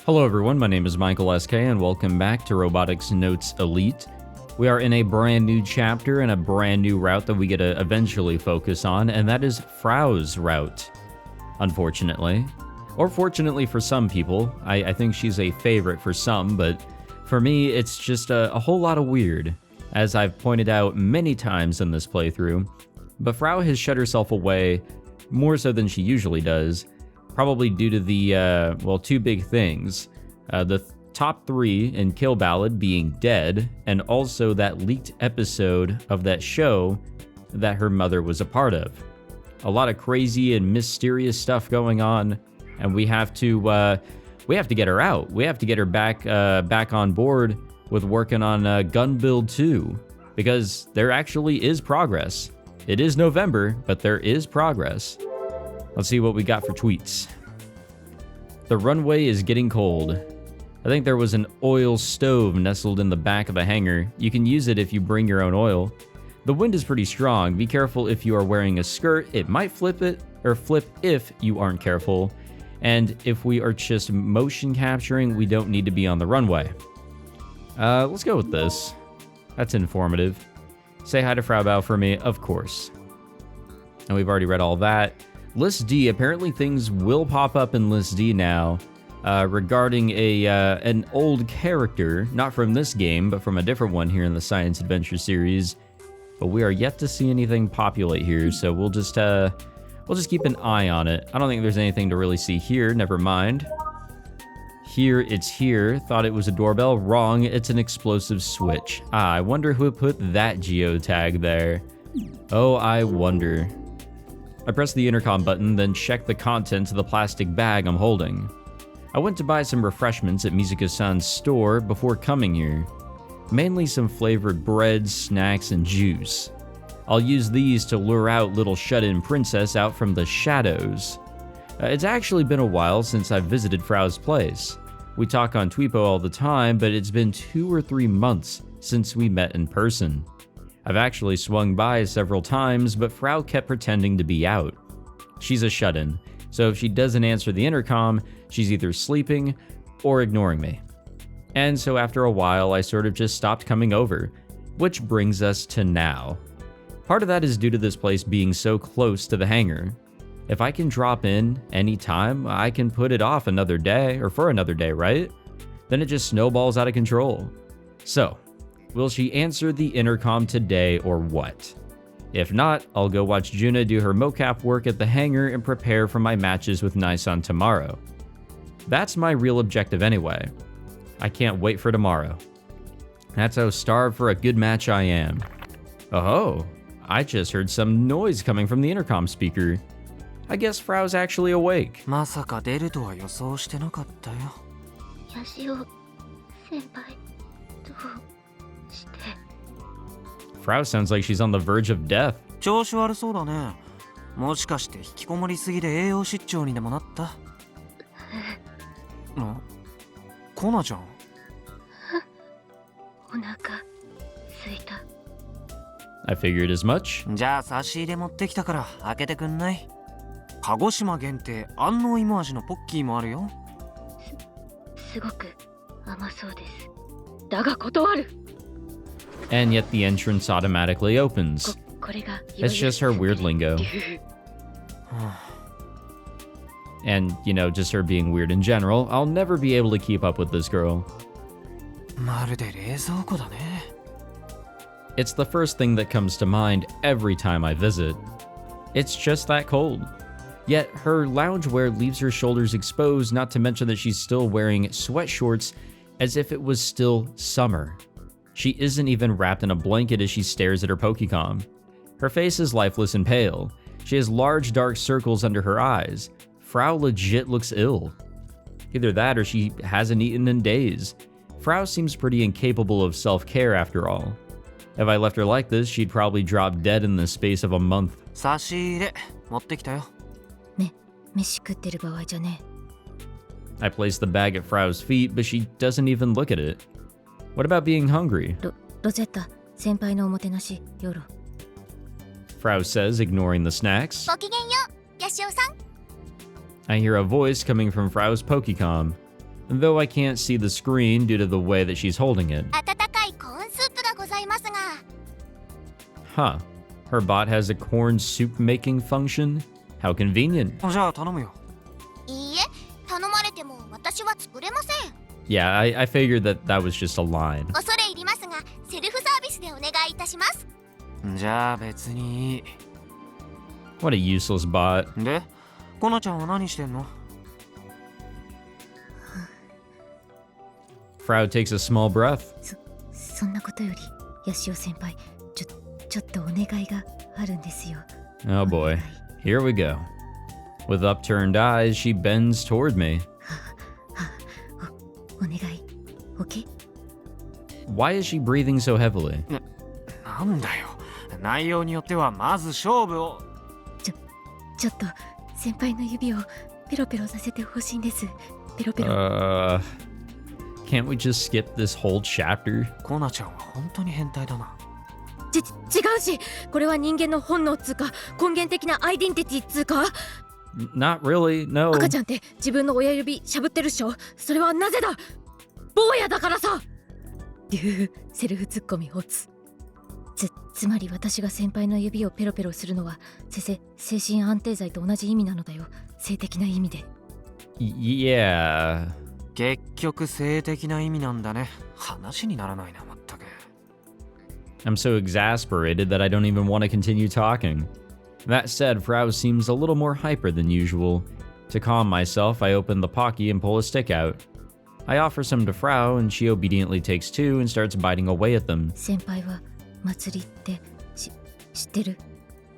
Hello everyone, my name is Michael SK and welcome back to Robotics Notes Elite. We are in a brand new chapter and a brand new route that we get to eventually focus on, and that is Frau's route. Unfortunately. Or fortunately for some people. I think she's a favorite for some, but for me it's just a whole lot of weird, as I've pointed out many times in this playthrough. But Frau has shut herself away more so than she usually does, probably due to the, two big things. The top 3 in Kill Ballad being dead, and also that leaked episode of that show that her mother was a part of. A lot of crazy and mysterious stuff going on, and we have to get her out. We have to get her back on board with working on Gun Build 2, because there actually is progress. It is November, but there is progress. Let's see what we got for tweets. The runway is getting cold. I think there was an oil stove nestled in the back of the hangar. You can use it if you bring your own oil. The wind is pretty strong. Be careful if you are wearing a skirt. It might flip if you aren't careful. And if we are just motion capturing, we don't need to be on the runway. Let's go with this. That's informative. Say hi to Frau Bao for me, of course. And we've already read all that. List D, apparently things will pop up in List D now regarding an old character, not from this game, but from a different one here in the Science Adventure series. But we are yet to see anything populate here, so we'll just keep an eye on it. I don't think there's anything to really see here, never mind. Here, it's here. Thought it was a doorbell. Wrong, it's an explosive switch. I wonder who put that geotag there. Oh, I wonder. I press the intercom button, then check the contents of the plastic bag I'm holding. I went to buy some refreshments at Mizuka-san's store before coming here. Mainly some flavored breads, snacks, and juice. I'll use these to lure out little shut-in princess out from the shadows. It's actually been a while since I've visited Frau's place. We talk on Twipo all the time, but it's been 2 or 3 months since we met in person. I've actually swung by several times, but Frau kept pretending to be out. She's a shut-in, so if she doesn't answer the intercom, she's either sleeping or ignoring me. And so after a while, I sort of just stopped coming over, which brings us to now. Part of that is due to this place being so close to the hangar. If I can drop in anytime, I can put it off another day, or for another day, right? Then it just snowballs out of control. So, will she answer the intercom today or what? If not, I'll go watch Juna do her mocap work at the hangar and prepare for my matches with Nai-san tomorrow. That's my real objective anyway. I can't wait for tomorrow. That's how starved for a good match I am. Oh, I just heard some noise coming from the intercom speaker. I guess Frau's actually awake. まさか出るとは予想してなかったよ。ヤシオ先輩、どうして？ Frau sounds like she's on the verge of death. 調子悪そうだね。もしかして引きこもりすぎで栄養失調にでもなった？コナちゃん。お腹すいた。I figured as much. じゃあ差し入れ持ってきたから開けてくんない？鹿児島限定安納芋味のポッキーもあるよ。すごく甘そうです。だが断る。And yet the entrance automatically opens. これが It's just her weird lingo. And, just her being weird in general. I'll never be able to keep up with this girl. まるで冷蔵庫だね。It's the first thing that comes to mind every time I visit. It's just that cold. Yet her loungewear leaves her shoulders exposed, not to mention that she's still wearing sweat shorts as if it was still summer. She isn't even wrapped in a blanket as she stares at her Pokecom. Her face is lifeless and pale. She has large dark circles under her eyes. Frau legit looks ill. Either that or she hasn't eaten in days. Frau seems pretty incapable of self-care after all. If I left her like this, she'd probably drop dead in the space of a month. 差し入れ持ってきたよ。飯食ってる場合じゃねえ。 I place the bag at Frau's feet, but she doesn't even look at it. What about being hungry? ロゼッタ、先輩のおもてなし、ヨロ。Frau says, ignoring the snacks. ごきげんよう、ヤシオさん。 I hear a voice coming from Frau's Pokecom. though I can't see the screen due to the way that she's holding it. 温かいコーンスープがございますが。 Huh. Her bot has a corn soup making function? How convenient. じゃあ頼むよ。いいえ、頼まれても私は作れません。 Yeah, I figured that was just a line. 恐れ入りますが、セルフサービスでお願いいたします。じゃあ別にいい。 What a useless bot. で、コナちゃんは何してんの？ Frau takes a small breath. そんなことより、ヤシオ先輩、ちょっとお願いがあるんですよ。 Oh boy. Here we go. With upturned eyes, she bends toward me. お願い、OK？ Why is she breathing so heavily? なんだよ。内容によってはまず勝負を。ちょっと先輩の指をペロペロさせてほしいんです。ペロペロ。Can't we just skip this whole chapter? コナちゃんは本当に変態だな。違うし、これは人間の本能っつうか、根源的なアイデンティティっつうか。 Not really, no. 赤ちゃんって自分の親指しゃぶってるっしょ。それはなぜだ？坊やだからさ。セルフツッコミオツ。つまり私が先輩の指をペロペロするのは精神安定剤と同じ意味なのだよ。性的な意味で。Yeah. 結局性的な意味なんだね。話にならないな、まったく。 I'm so exasperated that I don't even want to continue talking. That said, Frau seems a little more hyper than usual. To calm myself, I open the Pocky and pull a stick out. I offer some to Frau, and she obediently takes two and starts biting away at them. 先輩は祭りって知ってる？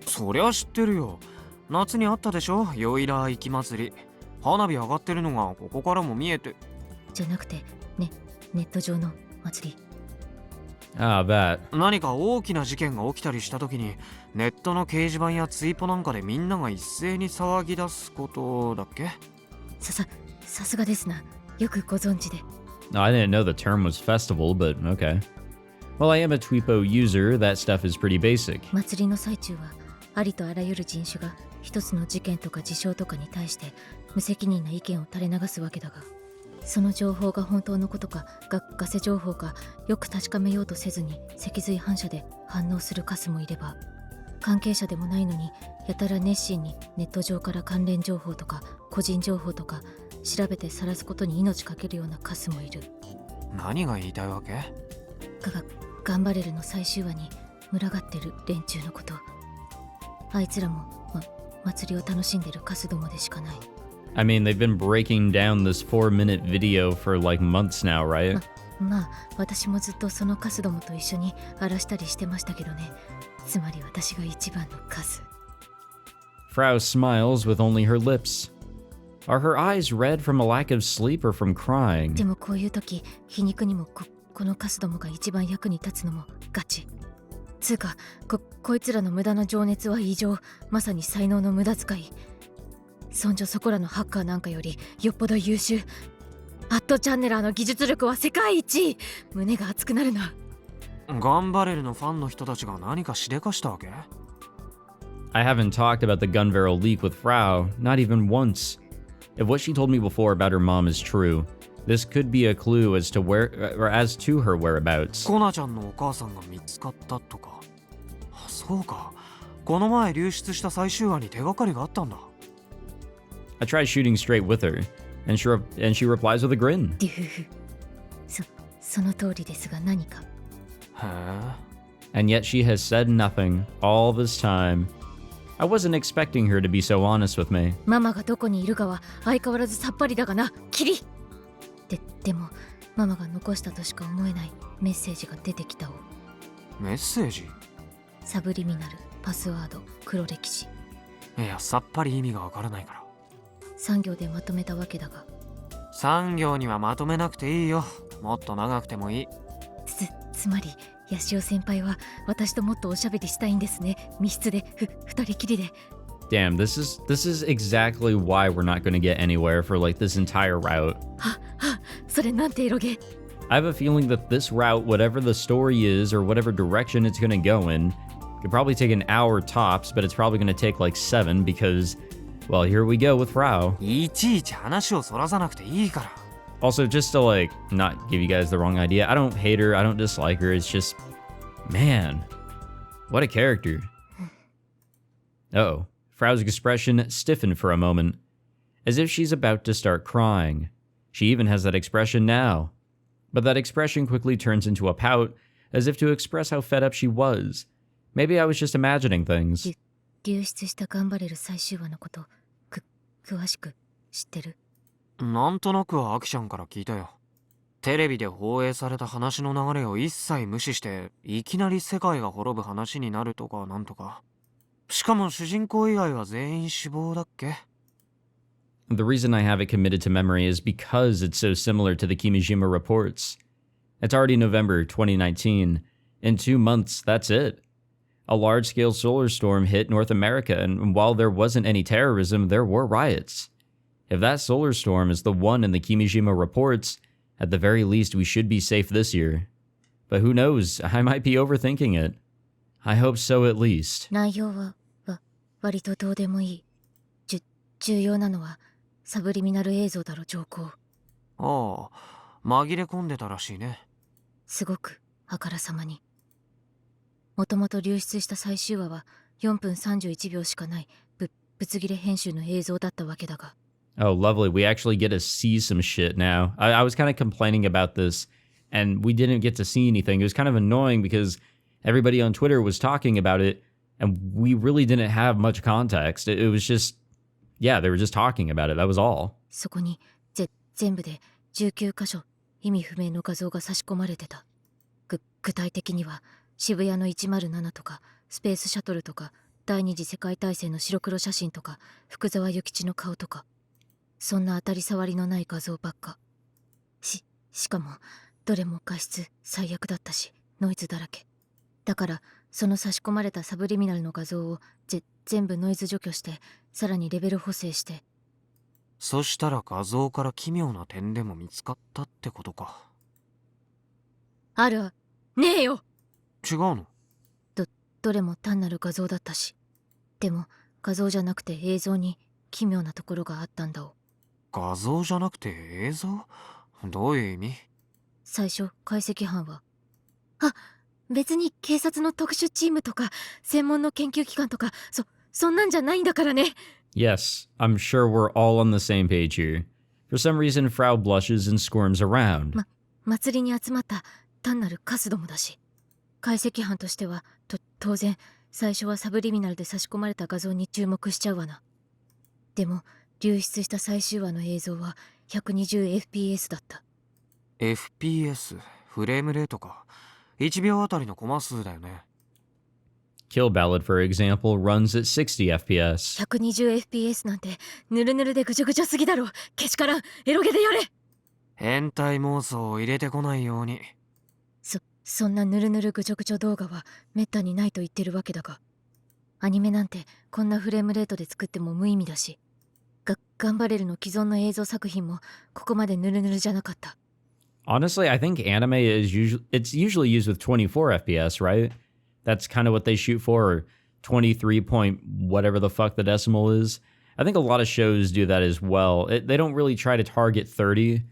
そりゃ知ってるよ。夏にあったでしょ、よいら雪祭り。花火上がってるのがここからも見えて。じゃなくてネット上の祭り。Ah, that. 何か大きな事件が起きたりした時に、ネットの掲示板やツイポなんかでみんなが一斉に騒ぎ出すことだっけ？さすがですな。よくご存知で。 I didn't know the term was festival, but okay. Well, I am a Tweepo user. That stuff is pretty basic. 祭りの最中はありとあらゆる人種が一つの事件とか事象とかに対して無責任な意見を垂れ流すわけだが、その情報が本当のことかガセ情報かよく確かめようとせずに脊髄反射で反応するカスもいれば、関係者でもないのにやたら熱心にネット上から関連情報とか個人情報とか調べて晒すことに命かけるようなカスもいる。何が言いたいわけ？頑張れるの最終話に群がってる連中のこと。あいつらも、祭りを楽しんでるカスどもでしかない。I mean, they've been breaking down this 4-minute video for like months now, right? まあ私もずっとそのカスどもと一緒に荒らしたりしてましたけどね。つまり私が一番のカス。 Frau smiles with only her lips. Are her eyes red from a lack of sleep or from crying? でもこういう時皮肉にもこのカスどもが一番役に立つのもガチ。つうかこいつらの無駄な情熱は異常。まさに才能の無駄遣い。そんじょそこらのハッカーなんかよりよっぽど優秀。アットチャンネラーの技術力は世界一。胸が熱くなるな。ガンバレルのファンの人たちが何かしでかしたわけ？ I haven't talked about the gun barrel leak with Frau, not even once. If what she told me before about her mom is true, this could be a clue as to her whereabouts. コナちゃんのお母さんが見つかったとか。そうか。この前流出した最終話に手がかりがあったんだ。I try shooting straight with her, and she replies with a grin. デュフその通りですが何か。へえ。 And yet she has said nothing all this time. I wasn't expecting her to be so honest with me. ママがどこにいるかは相変わらずさっぱりだがな、キリ。でもママが残したとしか思えないメッセージが出てきたを。メッセージ？サブリミナル、パスワード、黒歴史。いや、さっぱり意味がわからないから。3行でまとめたわけだが。3行にはまとめなくていいよ。もっと長くてもいい。つまりヤシオ先輩は私ともっとおしゃべりしたいんですね。密室で二人きりで。 Damn, this is exactly why we're not going to get anywhere for like this entire route. それなんてエロゲ。 I have a feeling that this route, whatever the story is or whatever direction it's going to go in, could probably take an hour tops, but it's probably going to take like 7 because, well, here we go with Frau. いちいち話をそらさなくていいから。Also, just to like not give you guys the wrong idea, I don't hate her, I don't dislike her, it's just, man, what a character. Uh-oh. Frau's expression stiffened for a moment, as if she's about to start crying. She even has that expression now. But that expression quickly turns into a pout, as if to express how fed up she was. Maybe I was just imagining things. 流出した頑張れる最終話のこと、詳しく知ってる？なんとなくはアキちゃんから聞いたよ。テレビで放映された話の流れを一切無視して、いきなり世界が滅ぶ話になるとかなんとか。しかも主人公以外は全員死亡だっけ？ The reason I have it committed to memory is because it's so similar to the Kimijima reports. It's already November 2019. In 2 months, that's it. A large-scale solar storm hit North America, and while there wasn't any terrorism, there were riots. If that solar storm is the one in the Kimijima reports, at the very least we should be safe this year. But who knows, I might be overthinking it. I hope so at least. 内容は割とどうでもいい。重要なのはサブリミナル映像だろ、上皇。ああ、紛れ込んでたらしいね。すごくあからさまに。もともと流出した最終話は4分31秒しかないぶつ切れ編集の映像だったわけだが。Oh, lovely. We actually get to see some shit now. I was kind of complaining about this, and we didn't get to see anything. It was kind of annoying because everybody on Twitter was talking about it, and we really didn't have much context. It was just, yeah, they were just talking about it. That was all. そこに全部で19箇所意味不明の画像が差し込まれてた。具体的には渋谷の107とかスペースシャトルとか第二次世界大戦の白黒写真とか福沢諭吉の顔とか、そんな当たり障りのない画像ばっか。しかもどれも画質最悪だったしノイズだらけ。だからその差し込まれたサブリミナルの画像を全部ノイズ除去してさらにレベル補正して。そしたら画像から奇妙な点でも見つかったってことか。あるねえよ。違うの？どれも単なる画像だったし。でも画像じゃなくて映像に奇妙なところがあったんだを。画像じゃなくて映像？どういう意味？最初解析班は別に警察の特殊チームとか専門の研究機関とかそんなんじゃないんだからね。Yes, I'm sure we're all on the same page here. For some reason, Frau blushes and squirms around. 祭りに集まった単なるカスどもだし、解析班としては当然最初はサブリミナルで差し込まれた画像に注目しちゃうわな。でも流出した最終話の映像は 120fps だった。 FPS フレームレートか。1秒あたりのコマ数だよね。Kill Ballad, for example, runs at 60fps. 120fps なんてヌルヌルでぐちゃぐちゃすぎだろ。けしからん、エロゲでやれ。変態妄想を入れてこないように。そんなヌルヌルぐちょぐちょ動画はめったにないと言ってるわけだが、アニメなんてこんなフレームレートで作っても無意味だし、頑張れるの既存の映像作品もここまでヌルヌルじゃなかった。Honestly, I think anime is usually used with 24 FPS, right? That's kind of what they shoot for, or 23 point whatever the fuck the decimal is. I think a lot of shows do that as well. They don't really try to target 30.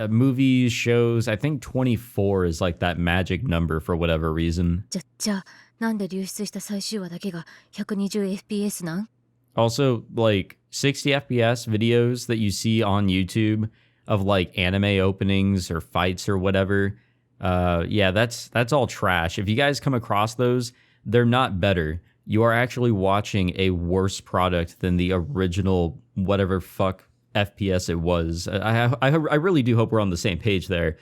Movies, shows, I think 24 is like that magic number for whatever reason. じゃあなんで流出した最終話だけが 120fps なん？ Also, like 60 FPS videos that you see on YouTube of like anime openings or fights or whatever, yeah, that's all trash. If you guys come across those, they're not better. You are actually watching a worse product than the original whatever fuck FPS it was. I really do hope we're on the same page there.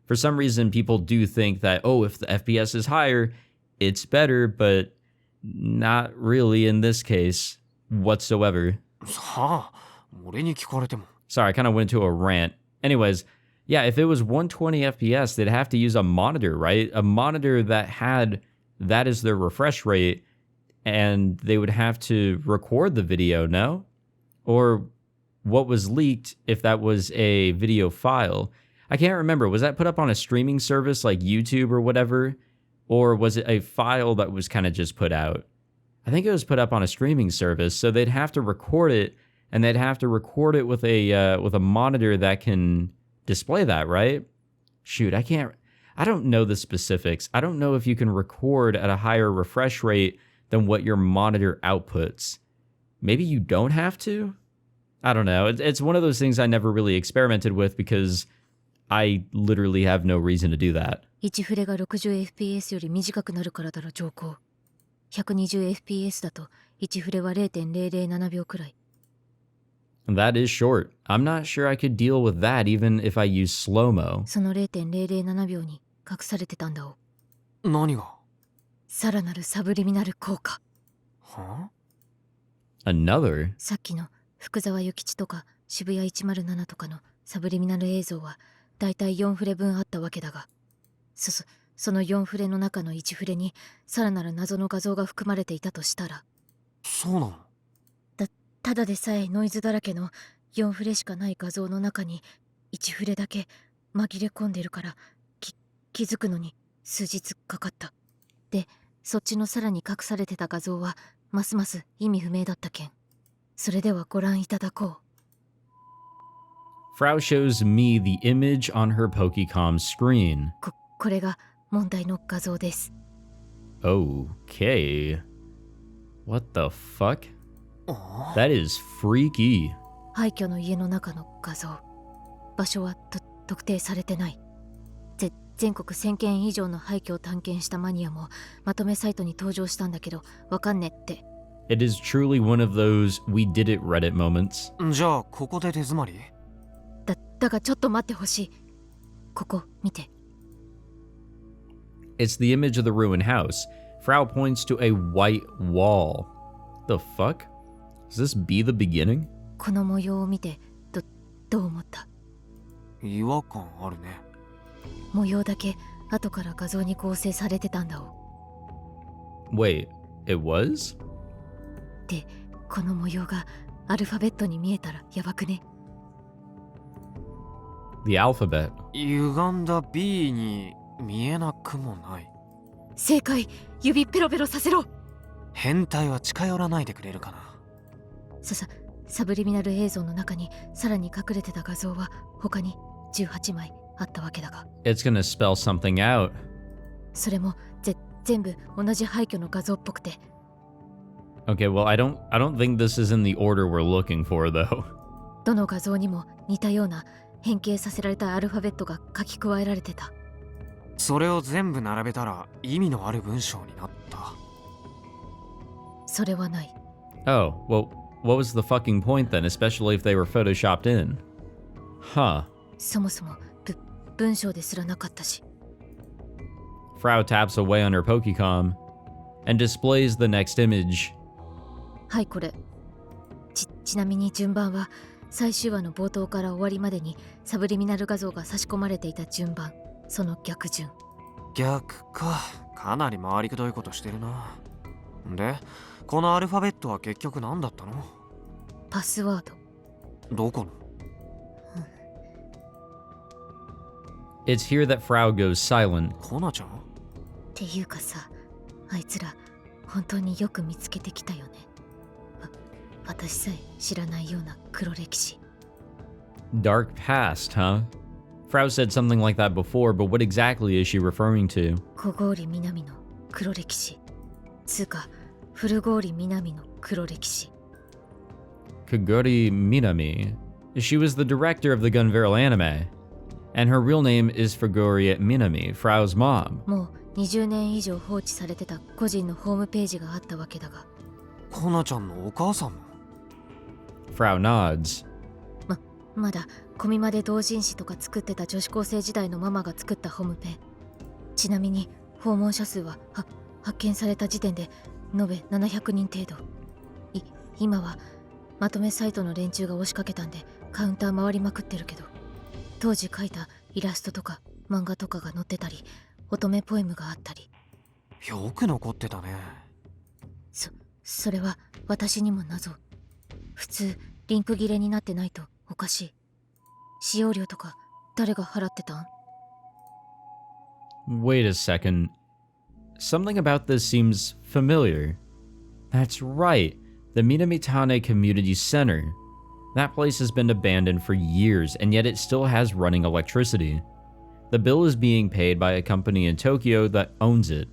For some reason, people do think that, oh, if the FPS is higher, it's better, but not really in this case whatsoever. さあ、俺に聞かれても。 Sorry, I kind of went into a rant. Anyways, yeah, if it was 120 FPS, they'd have to use a monitor, right? A monitor that had that as their refresh rate, and they would have to record the video, no? Or what was leaked if that was a video file? I can't remember. Was that put up on a streaming service like YouTube or whatever? Or was it a file that was kind of just put out? I think it was put up on a streaming service, so they'd have to record it, and they'd have to record it with a monitor that can display that, right? Shoot, I don't know the specifics. I don't know if you can record at a higher refresh rate than what your monitor outputs. Maybe you don't have to? I don't know. It's one of those things I never really experimented with because I literally have no reason to do that. 1フレが 60fps より短くなるからだろ上降。120fps だと1フレは 0.007 秒くらい。That is short. I'm not sure I could deal with that even if I use slow-mo. その 0.007 秒に隠されてたんだお。何が？さらなるサブリミナル効果。はAnother? さっきの福沢諭吉とか渋谷107とかのサブリミナル映像はだいたい4フレ分あったわけだが、その4フレの中の1フレにさらなる謎の画像が含まれていたとしたら、そうなの？ただでさえノイズだらけの4フレしかない画像の中に1フレだけ紛れ込んでるから気づくのに数日かかった。で、そっちのさらに隠されてた画像はますます意味不明だったけん。それではご覧いただこFrau shows me the image on her Pokecom screen. これが問題の画像です。Okay. What the fuck? That is freaky. 廃墟の家の中の画像。場所は特定されてない。全国1000件以上の廃墟を探検したマニアもまとめサイトに登場したんだけど、わかんねって。It is truly one of those we did it Reddit moments. じゃあここで手詰まり？だがちょっと待ってほしい。ここ見て。It's the image of the ruined house. Frau points to a white wall. The fuck? Does this be the beginning? この模様を見てどう思った？違和感あるね。模様だけ後から画像に合成されてたんだお。Wait, it was? で、この模様がアルファベットに見えたらやばくね？ The alphabet. 歪んだ B に見えなくもない。正解。指ペロペロさせろ。変態は近寄らないでくれるかな。サブリミナル映像の中にさらに隠れてた画像は他に18枚あったわけだが、 It's gonna spell something out. それも全部同じ廃墟の画像っぽくて。 Okay, well, I don't think this is in the order we're looking for, though. どの画像にも似たような変形させられたアルファベットが書き加えられてた。それを全部並べたら意味のある文章になった。それはない。 Oh, well, what was the fucking point then, especially if they were photoshopped in? Huh. そもそも文章ですらなかったし。 Frau taps away on her Pokecom and displays the next image. はいこれ。ちなみに順番は最終話の冒頭から終わりまでにサブリミナル画像が差し込まれていた順番、その逆順。逆か。かなり回りくどいことしてるな。で、このアルファベットは結局何だったの？パスワード。どこの？ It's here that Frau goes silent. コナちゃん？っていうかさ、あいつら本当によく見つけてきたよね。私さえ知らないような黒歴史。 Dark past, huh? Frau said something like that before, but what exactly is she referring to? 小郡南の黒歴史。つうか、古郡南の黒歴史。 Kogori Minami. She was the director of the Gun Barrel anime. And her real name is Fuguri Minami, Frau's mom. もう20年以上放置されてた個人のホームページがあったわけだが。コナちゃんのお母さんも？ Frau nods. まだコミマで同人誌とか作ってた女子高生時代のママが作ったホームペ。ちなみに訪問者数は発見された時点で延べ700人程度。今はまとめサイトの連中が押しかけたんでカウンター回りまくってるけど、当時描いたイラストとか漫画とかが載ってたり、乙女ポエムがあったり。よく残ってたね。それは私にも謎。普通リンク切れになってないとおかしい。使用料とか誰が払ってたん？ Wait a second. Something about this seems familiar. That's right. The Minamitane Community Center. That place has been abandoned for years, and yet it still has running electricity. The bill is being paid by a company in Tokyo that owns it.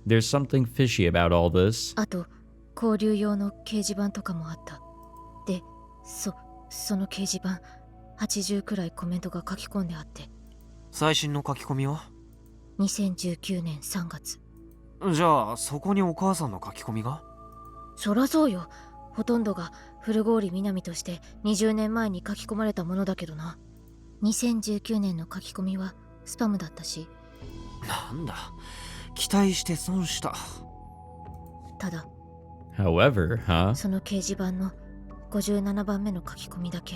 There's something fishy about all this. あと交流用の掲示板とかもあった。で、その掲示板80くらいコメントが書き込んであって。最新の書き込みは2019年3月。じゃあそこにお母さんの書き込みが？そらそうよ。ほとんどが古郡南として20年前に書き込まれたものだけどな。2019年の書き込みはスパムだったし。なんだ、期待して損した。ただ However, huh? その掲示板の57番目の書き込みだけ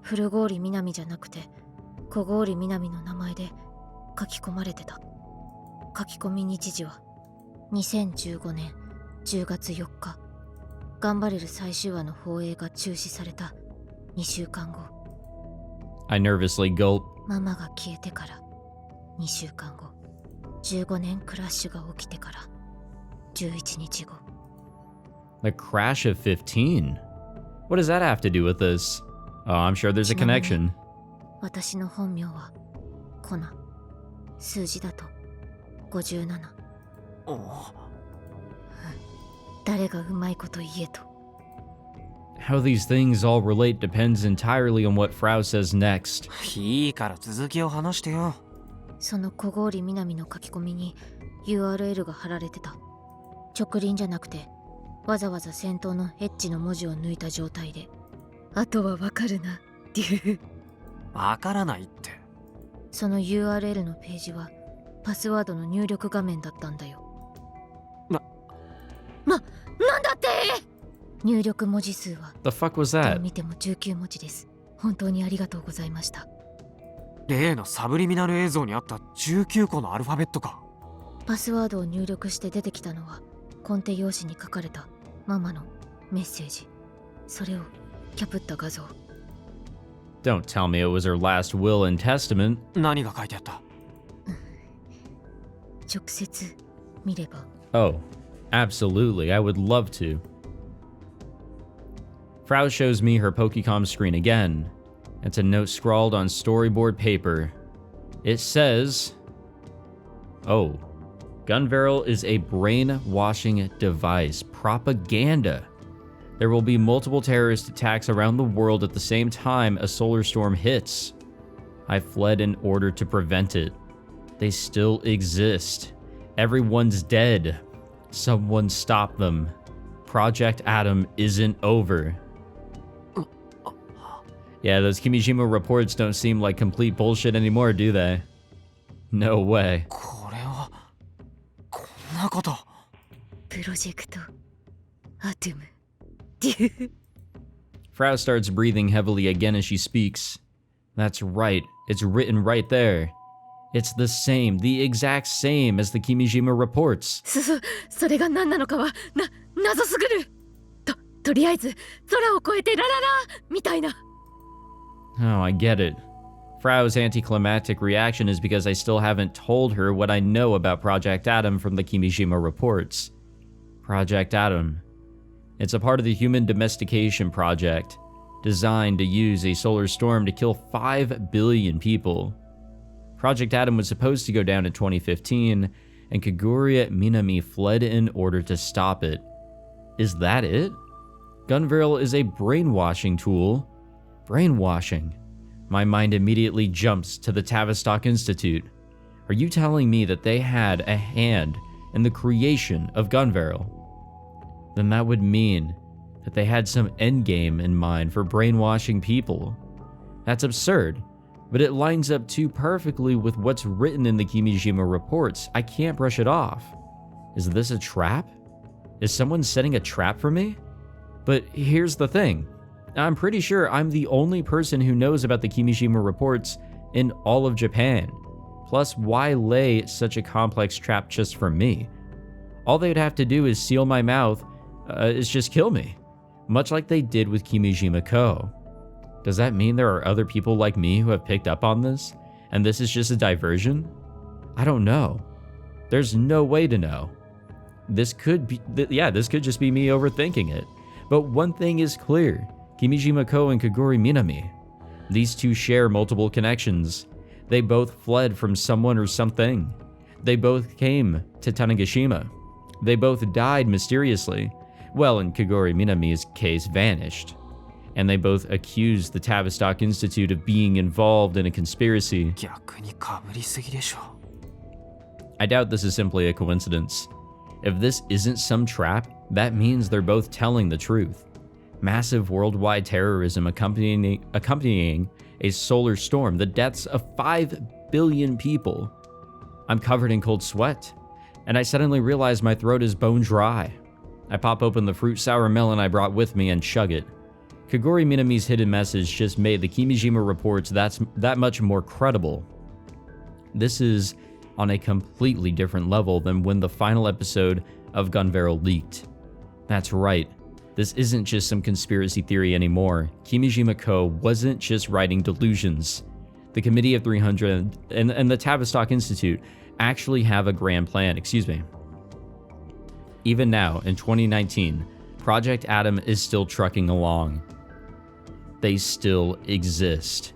古郡南じゃなくて小郡南の名前で書き込まれてた。書き込み日時は2015年10月4日。ガンバレル最終話の放映が中止された2週間後。I nervously gulp. ママが消えてから2週間後。15年クラッシュが起きてから11日後。The crash of 15? What does that have to do with this? Oh, I'm sure there's a connection. 私の本名はコナ。数字だと57。誰がうまいこと言えと。How these things all relate depends entirely on what Frau says next. いいから続きを話してよ。その小郡南の書き込みに URL が貼られてた。直輪じゃなくてわざわざ先頭のエッジの文字を抜いた状態で。あとはわかるな。わからないって。その URL のページはパスワードの入力画面だったんだよ。なんだって。入力文字数は The fuck was どう that? 見ても19文字です。本当にありがとうございました。例のサブリミナル映像にあった19個のアルファベットか。パスワードを入力して出てきたのはコンテ用紙に書かれたママのメッセージ。それをキャプった画像。 Don't tell me it was her last will and testament. 何が書いてあった？直接見れば。 Oh, absolutely, I would love to. Frau shows me her Pokecom screen again. It's a note scrawled on storyboard paper. It says, oh, Gunbarrel is a brainwashing device. Propaganda. There will be multiple terrorist attacks around the world at the same time a solar storm hits. I fled in order to prevent it. They still exist. Everyone's dead. Someone stop them. Project Adam isn't over. Yeah, those Kimijima reports don't seem like complete bullshit anymore, do they? No way. これはこんなこと。プロジェクトアトム。Frau starts breathing heavily again as she speaks. That's right, it's written right there. It's the same, the exact same as the Kimijima reports. それが何なのかは謎すぎる。とりあえず空を越えてラララみたいな。Oh, I get it. Frau's anticlimactic reaction is because I still haven't told her what I know about Project Adam from the Kimijima reports. Project Adam. It's a part of the Human Domestication Project, designed to use a solar storm to kill 5 billion people. Project Adam was supposed to go down in 2015, and Kaguya Minami fled in order to stop it. Is that it? Gunbarrel is a brainwashing tool. Brainwashing. My mind immediately jumps to the Tavistock Institute. Are you telling me that they had a hand in the creation of Gunbarrel? Then that would mean that they had some endgame in mind for brainwashing people. That's absurd, but it lines up too perfectly with what's written in the Kimijima reports. I can't brush it off. Is this a trap? Is someone setting a trap for me? But here's the thing. I'm pretty sure I'm the only person who knows about the Kimijima reports in all of Japan. Plus, why lay such a complex trap just for me? All they'd have to do is seal my mouth, is just kill me. Much like they did with Kimijima Co. Does that mean there are other people like me who have picked up on this, and this is just a diversion? I don't know. There's no way to know. This could just be me overthinking it. But one thing is clear. Kimijima Ko and Koguri Minami. These two share multiple connections. They both fled from someone or something. They both came to Tanegashima. They both died mysteriously. Well, in Koguri Minami's case, vanished. And they both accused the Tavistock Institute of being involved in a conspiracy. 逆にかぶりすぎでしょ。 I doubt this is simply a coincidence. If this isn't some trap, that means they're both telling the truth. Massive worldwide terrorism accompanying a solar storm, the deaths of 5 billion people. I'm covered in cold sweat, and I suddenly realize my throat is bone dry. I pop open the fruit sour melon I brought with me and chug it. Koguri Minami's hidden message just made the Kimijima reports that much more credible. This is on a completely different level than when the final episode of Gunbarrel leaked. That's right, this isn't just some conspiracy theory anymore. Kimijima Ko wasn't just writing delusions. The Committee of 300 and the Tavistock Institute actually have a grand plan, Even now, in 2019, Project Adam is still trucking along. They still exist.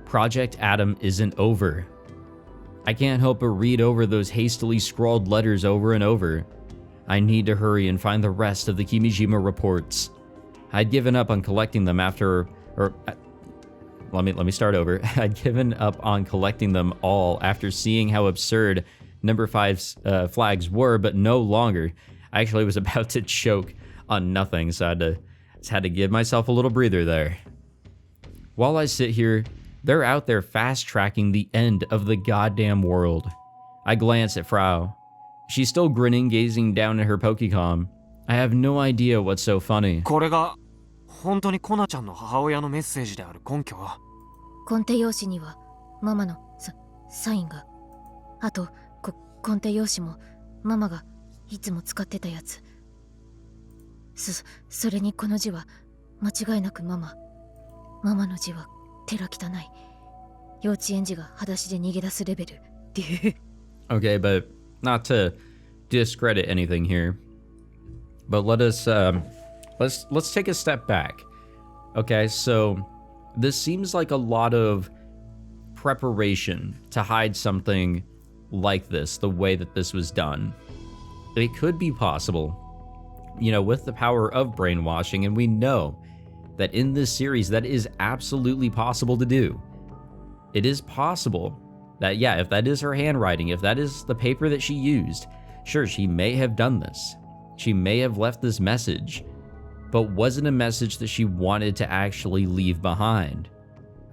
Project Adam isn't over. I can't help but read over those hastily scrawled letters over and over. I need to hurry and find the rest of the Kimijima reports. I'd given up on collecting them let me start over. I'd given up on collecting them all after seeing how absurd number 5's flags were, but no longer. I actually was about to choke on nothing, so I just had to give myself a little breather there. While I sit here, they're out there fast-tracking the end of the goddamn world. I glance at Frau. She's still grinning, gazing down at her Pokecom. I have no idea what's so funny. これが本当にコナちゃんの母親のメッセージである根拠は。コンテ用紙にはママのサインが。あとコンテ用紙もママがいつも使ってたやつ。それにこの字は間違いなくママの字はテラ汚い。幼稚園児が裸足で逃げ出すレベルっていう。Okay, but not to discredit anything here, but let's take a step back. Okay, so this seems like a lot of preparation to hide something like this, the way that this was done. It could be possible, with the power of brainwashing, and we know that in this series that is absolutely possible to do. It is possible that, yeah, if that is her handwriting, if that is the paper that she used, sure, she may have done this. She may have left this message, but wasn't a message that she wanted to actually leave behind.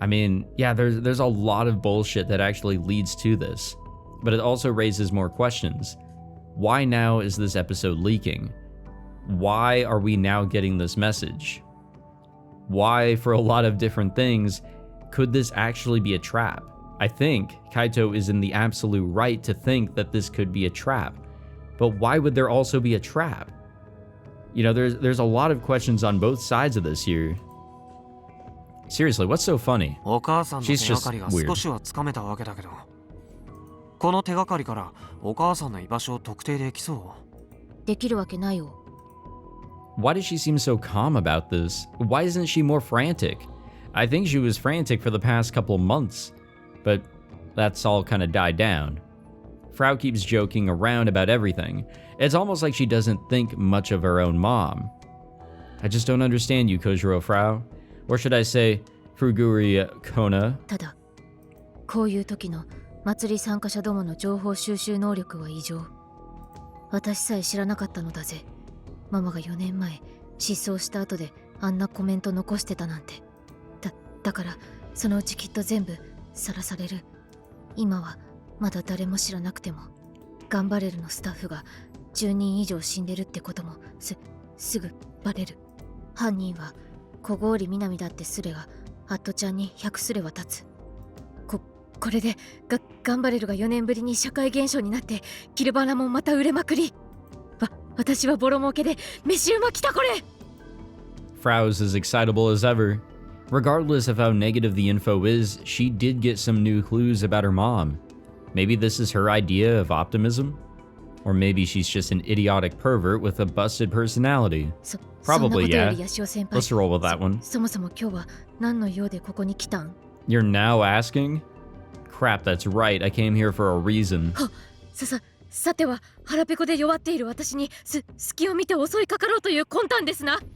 I mean, yeah, there's a lot of bullshit that actually leads to this, but it also raises more questions. Why now is this episode leaking? Why are we now getting this message? Why, for a lot of different things, could this actually be a trap? I think Kaito is in the absolute right to think that this could be a trap, but why would there also be a trap? There's a lot of questions on both sides of this here. Seriously, what's so funny? お母さんの手 She's が just かりが weird. 少しはつかめたわけだけど、この手がかりからお母さんの居場所を特定できそう。できるわけないよ。Why does she seem so calm about this? Why isn't she more frantic? I think she was frantic for the past couple months, but that's all kind of died down. Frau keeps joking around about everything. It's almost like she doesn't think much of her own mom. I just don't understand you, Kojiro Frau. Or should I say, Fuguri Kona? ただこういう時の祭り参加者どもの情報収集能力は異常。私さえ知らなかったのだぜ。ママが4年前失踪した後であんなコメント残してたなんて。だからそのうちきっと全部さらされる。今はまだ誰も知らなくてもガンバレルのスタッフが10人以上死んでるってこともすぐバレる。犯人は小郡南だってすれがアットちゃんに100すれは立つ。これでガンバレルが4年ぶりに社会現象になってキルバナもまた売れまくり。私はボロ儲けで飯うまきたこれ。 Frau's as excitable as ever. Regardless of how negative the info is, she did get some new clues about her mom. Maybe this is her idea of optimism? Or maybe she's just an idiotic pervert with a busted personality. Probably, yeah. Let's roll with that one. そもそも今日は何の用でここに来たん？ You're now asking? Crap, that's right. I came here for a reason. さては腹ペコで弱っている私に隙を見て襲いかかろうという魂胆ですな。ふざ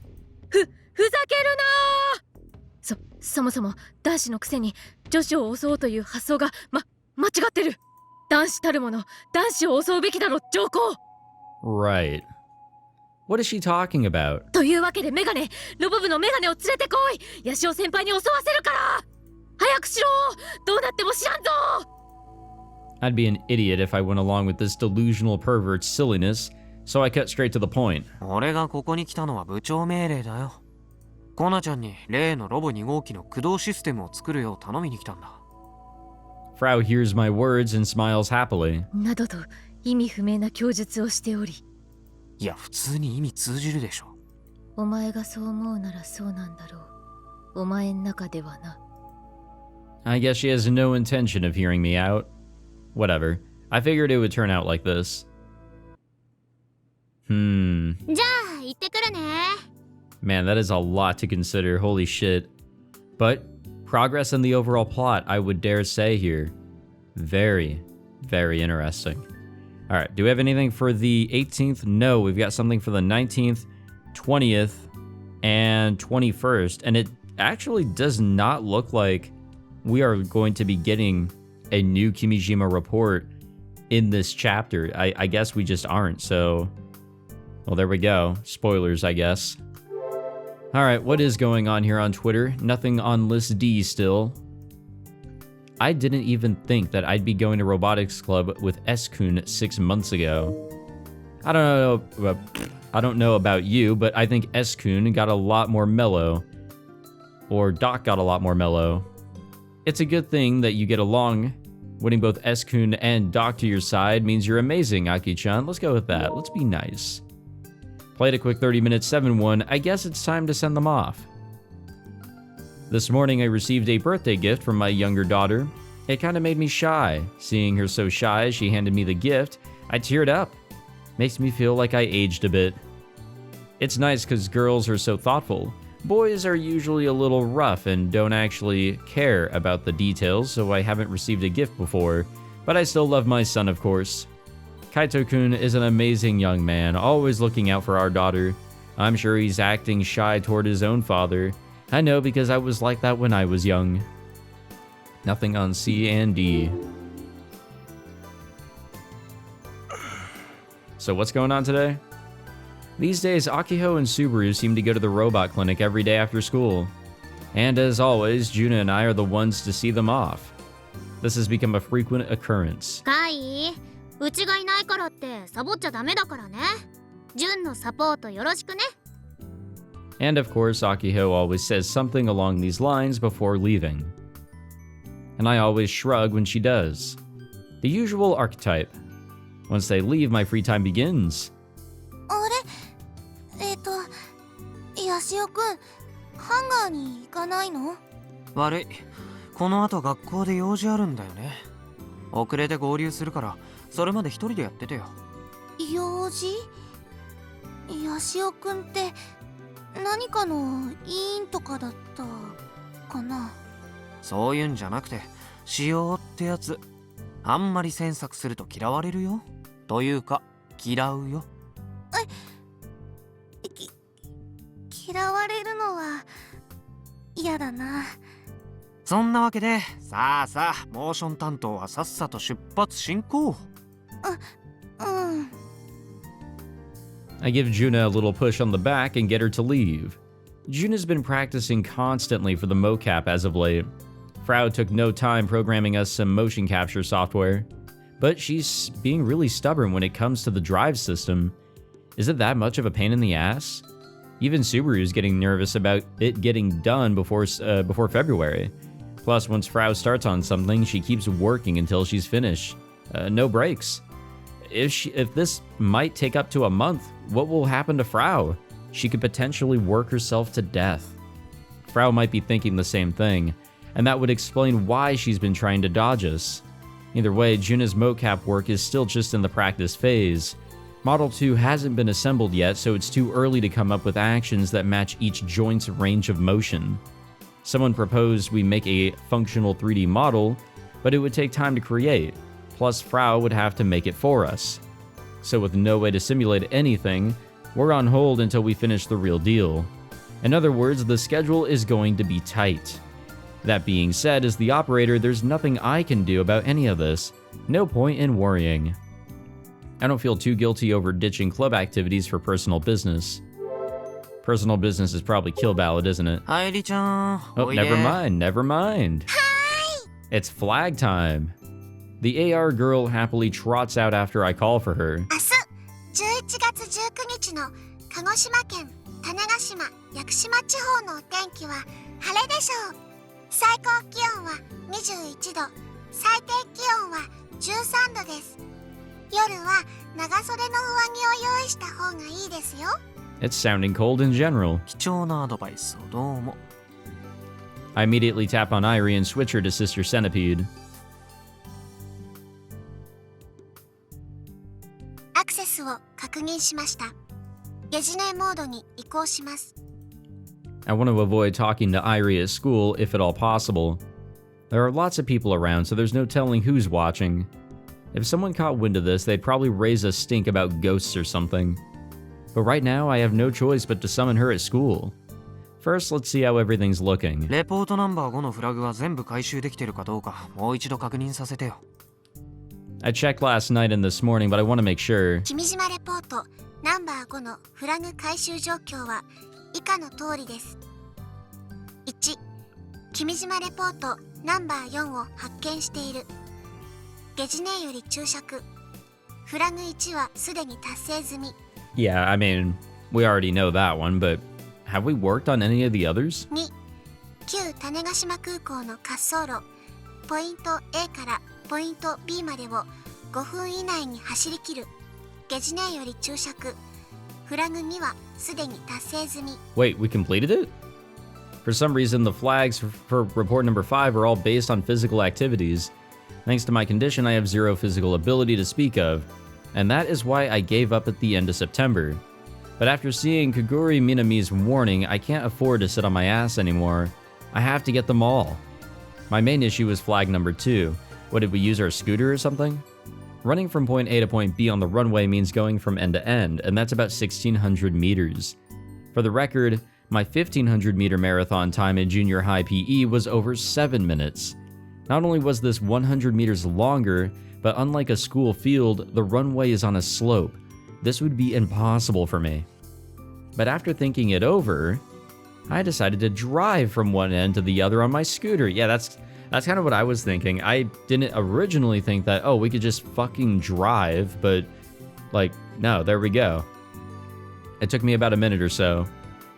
けるなー。そもそも男子のくせに女子を襲おうという発想が間違ってる。男子たるもの男子を襲うべきだろ上皇。 Right. What is she talking about? というわけでメガネ、ロボ部のメガネを連れてこい。ヤシオ先輩に襲わせるから。早くしろ。どうなっても知らんぞ。 I'd be an idiot if I went along with this delusional pervert's silliness, so I cut straight to the point. 俺がここに来たのは部長命令だよ。コナちゃんに例のロボ2号機の駆動システムを作るよう頼みに来たんだ。Frau hears my words and smiles happily. などと意味不明な供述をしており。いや、普通に意味通じるでしょ。お前がそう思うならそうなんだろう。お前ん中ではな。I guess she has no intention of hearing me out. Whatever. I figured it would turn out like this. じゃあ行ってくるね。 Man, that is a lot to consider. Holy shit. But progress in the overall plot, I would dare say here. Very, very interesting. All right, do we have anything for the 18th? No, we've got something for the 19th, 20th, and 21st. And it actually does not look like we are going to be getting a new Kimijima Report in this chapter. I guess we just aren't, so... Well, there we go. Spoilers, I guess. Alright, what is going on here on Twitter? Nothing on list D still. I didn't even think that I'd be going to Robotics Club with S-kun 6 months ago. I don't know about you, but I think S-kun got a lot more mellow. Or Doc got a lot more mellow. It's a good thing that you get along. Winning both S-kun and Doc to your side means you're amazing, Aki-chan. Let's go with that. Let's be nice. Played a quick 30 minutes 7-1. I guess it's time to send them off. This morning I received a birthday gift from my younger daughter. It kind of made me shy. Seeing her so shy as she handed me the gift, I teared up. Makes me feel like I aged a bit. It's nice because girls are so thoughtful. Boys are usually a little rough and don't actually care about the details, so I haven't received a gift before, but I still love my son, of course. Kaito-kun is an amazing young man, always looking out for our daughter. I'm sure he's acting shy toward his own father. I know because I was like that when I was young. Nothing on C and D. So what's going on today? These days, Akiho and Subaru seem to go to the robot clinic every day after school. And as always, Juna and I are the ones to see them off. This has become a frequent occurrence. カイ、うちがいないからってサボっちゃダメだからね。ジュンのサポートよろしくね。And of course, Akiho always says something along these lines before leaving. And I always shrug when she does. The usual archetype. Once they leave, my free time begins. あれヤシオくん、ハンガーに行かないの？悪い。この後学校で用事あるんだよね。遅れて合流するから、それまで一人でやっててよ。用事？ヤシオくんって何かの委員とかだったかな？そういうんじゃなくて、仕様ってやつ。あんまり詮索すると嫌われるよ。というか、嫌うよ。嫌われるのは嫌だな。そんなわけで、さあさあ、モーション担当はさっさと出発進行。I give Juna a little push on the back and get her to leave. Juna's been practicing constantly for the mocap as of late. Frau took no time programming us some motion capture software, but she's being really stubborn when it comes to the drive system. Is it that much of a pain in the ass? Even Subaru's getting nervous about it getting done before February. Plus, once Frau starts on something, she keeps working until she's finished. No breaks. If this might take up to a month, what will happen to Frau? She could potentially work herself to death. Frau might be thinking the same thing, and that would explain why she's been trying to dodge us. Either way, Juna's mocap work is still just in the practice phase, Model 2 hasn't been assembled yet, so it's too early to come up with actions that match each joint's range of motion. Someone proposed we make a functional 3D model, but it would take time to create, plus Frau would have to make it for us. So with no way to simulate anything, we're on hold until we finish the real deal. In other words, the schedule is going to be tight. That being said, as the operator, there's nothing I can do about any of this. No point in worrying. I don't feel too guilty over ditching club activities for personal business. Personal business is probably Kill Ballad, isn't it? 愛梨ちゃん Oh, おいで never mind, never mind. It's flag time. The AR girl happily trots out after I call for her. 明日11月19日の鹿児島県種子島屋久島地方のお天気は晴れでしょう。最高気温は21度、最低気温は13度です。夜は長袖の上着を用意した方がいいですよ。 It's sounding cold in general. 貴重なアドバイスをどうも I immediately tap on Irie and switch her to Sister Centipede. アクセスを確認しました。ゲジネモードに移行します。 I want to avoid talking to Irie at school if at all possible. There are lots of people around, so there's no telling who's watching. If someone caught wind of this, they'd probably raise a stink about ghosts or something. But right now, I have no choice but to summon her at school. First, let's see how everything's looking. レポートナンバー5のフラグは全部回収できてるかどうかもう一度確認させてよ I checked last night and this morning, but I want to make sure. 君島レポートナンバー5のフラグ回収状況は以下の通りです。1、君島レポートナンバー4を発見している。ゲジネより注釈。フラグ1はすでに達成済み。 Yeah, I mean, we already know that one, but have we worked on any of the others? 2、旧種子島空港の滑走路ポイント A からポイント B までを5分以内に走り切る。ゲジネより注釈。フラグ2はすでに達成済み。 Wait, we completed it? For some reason, the flags for report number 5 are all based on physical activities. Thanks to my condition, I have zero physical ability to speak of, and that is why I gave up at the end of September. But after seeing Kaguri Minami's warning, I can't afford to sit on my ass anymore. I have to get them all. My main issue is flag number 2. What, did we use our scooter or something? Running from point A to point B on the runway means going from end to end, and that's about 1,600 meters. For the record, my 1,500 meter marathon time in junior high PE was over 7 minutes. Not only was this 100 meters longer, but unlike a school field, the runway is on a slope. This would be impossible for me. But after thinking it over, I decided to drive from one end to the other on my scooter. Yeah, that's kind of what I was thinking. I didn't originally think that, oh, we could just fucking drive, but like, no, there we go. It took me about a minute or so.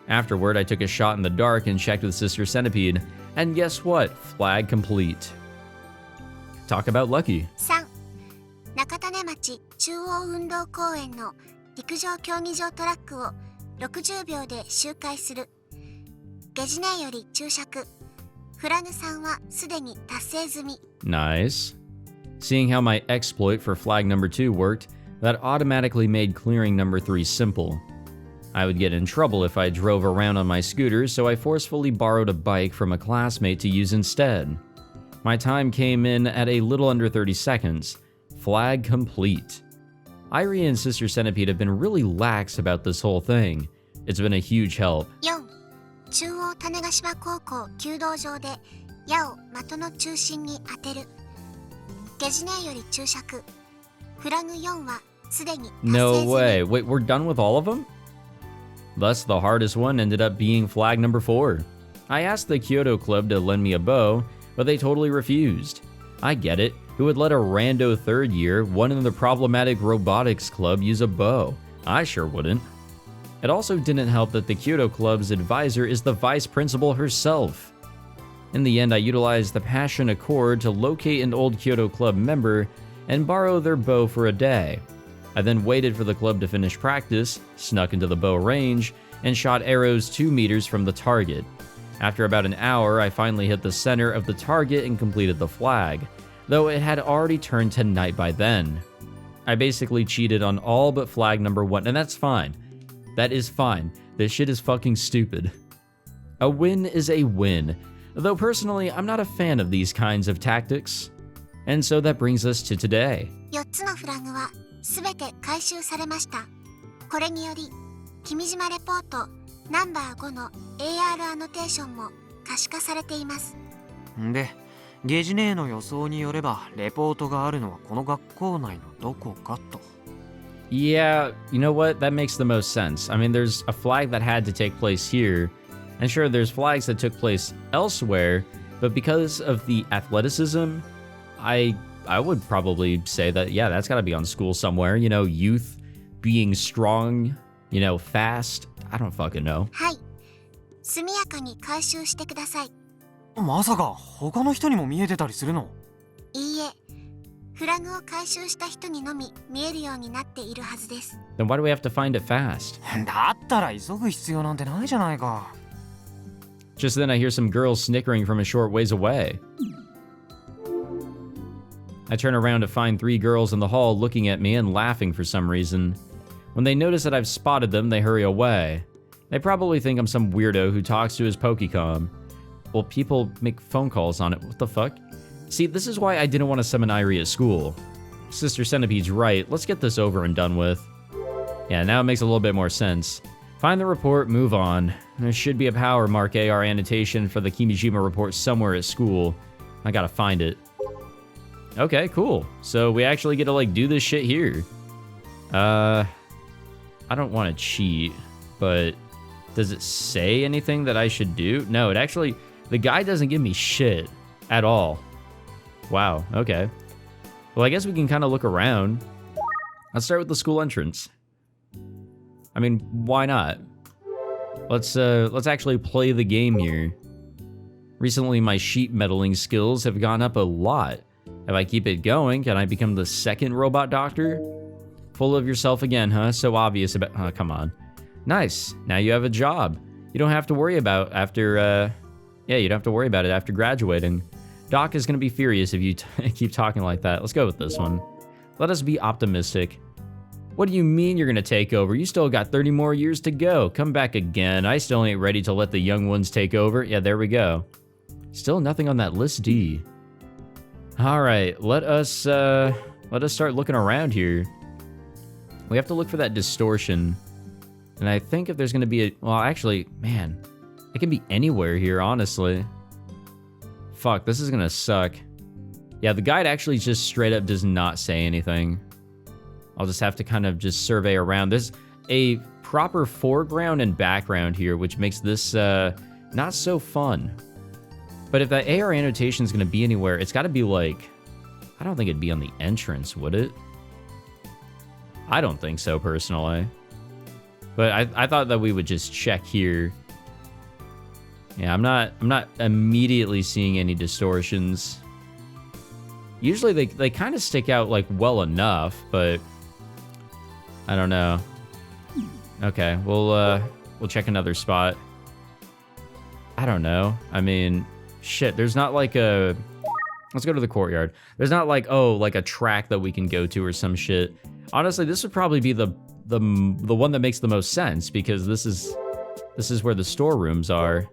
Afterward, I took a shot in the dark and checked with Sister Centipede, and guess what? Flag complete. Talk about lucky. 3、中種町中央運動公園の陸上競技場トラックを60秒で周回する。ゲジネより注釈。フラグ3はすでに達成済み。 Nice. Seeing how my exploit for flag number 2 worked, that automatically made clearing number 3 simple. I would get in trouble if I drove around on my scooter, so I forcefully borrowed a bike from a classmate to use instead. My time came in at a little under 30 seconds. Flag complete. Irie and Sister Centipede have been really lax about this whole thing. It's been a huge help. 4、中央種子島高校弓道場で矢を的の中心に当てる。ゲジネより注釈。フラグ4はすでに達成済み。 No way. Wait, we're done with all of them? Thus, the hardest one ended up being flag number 4. I asked the Kyoto Club to lend me a bow, but they totally refused. I get it. Who would let a rando third year, one in the problematic Robotics Club, use a bow? I sure wouldn't. It also didn't help that the Kyoto Club's advisor is the vice principal herself. In the end, I utilized the Passion Accord to locate an old Kyoto Club member and borrow their bow for a day. I then waited for the club to finish practice, snuck into the bow range, and shot arrows 2 meters from the target. After about an hour, I finally hit the center of the target and completed the flag, though it had already turned to night by then. I basically cheated on all but flag number 1, and that's fine. That is fine. This shit is fucking stupid. A win is a win. Though personally, I'm not a fan of these kinds of tactics. And so that brings us to today. 4つのフラグはすべて回収されました。これにより、君島レポートナンバー5の AR アノテーションも可視化されています。で、ゲジネーの予想によれば、レポートがあるのはこの学校内のどこかと。Yeah, you know what? That makes the most sense. I mean, there's a flag that had to take place here. And sure, there's flags that took place elsewhere, but because of the athleticism, I would probably say that, yeah, that's gotta be on school somewhere. You know, youth being strong, you know, fast. I don't fucking know. はい。速やかに回収してください。まさか他の人にも見えてたりするの？いいえ。フラグを回収した人にのみ見えるようになっているはずです。Then why do we have to find it fast? だったら急ぐ必要なんてないじゃないか。Just then I hear some girls snickering from a short ways away. I turn around to find 3 girls in the hall looking at me and laughing for some reason. When they notice that I've spotted them, they hurry away. They probably think I'm some weirdo who talks to his Pokecom. Well, people make phone calls on it. What the fuck? See, this is why I didn't want to summon Irie at school. Sister Centipede's right. Let's get this over and done with. Yeah, now it makes a little bit more sense. Find the report, move on. There should be a power mark AR annotation for the Kimijima Report somewhere at school. I gotta find it. Okay, cool. So we actually get to, like, do this shit here. I don't want to cheat, but does it say anything that I should do? No, it actually... The guy doesn't give me shit at all. Wow, okay. Well, I guess we can kind of look around. Let's start with the school entrance. I mean, why not? Let's actually play the game here. Recently, my sheet meddling skills have gone up a lot. If I keep it going, can I become the 2nd robot doctor? Full of yourself again, huh? So obvious about... Oh, come on. Nice. Now you have a job. You don't have to worry about after, Yeah, you don't have to worry about it after graduating. Doc is gonna be furious if you keep talking like that. Let's go with this one. Let us be optimistic. What do you mean you're gonna take over? You still got 30 more years to go. Come back again. I still ain't ready to let the young ones take over. Yeah, there we go. Still nothing on that list D. All right, let us start looking around here. We have to look for that distortion. And I think if there's gonna be a... Well, actually, man, it can be anywhere here, honestly. Fuck, this is gonna suck. Yeah, the guide actually just straight up does not say anything. I'll just have to kind of just survey around. There's a proper foreground and background here, which makes this not so fun. But if that AR annotation is gonna be anywhere, it's gotta be like... I don't think it'd be on the entrance, would it? I don't think so, personally. But I thought that we would just check here. Yeah, I'm not immediately seeing any distortions. Usually they kind of stick out like well enough, but I don't know. Okay, we'll check another spot. I don't know. I mean, shit, there's not like a... Let's go to the courtyard. There's not like, oh, like a track that we can go to or some shit. Honestly, this would probably be the one that makes the most sense, because this is where the storerooms are.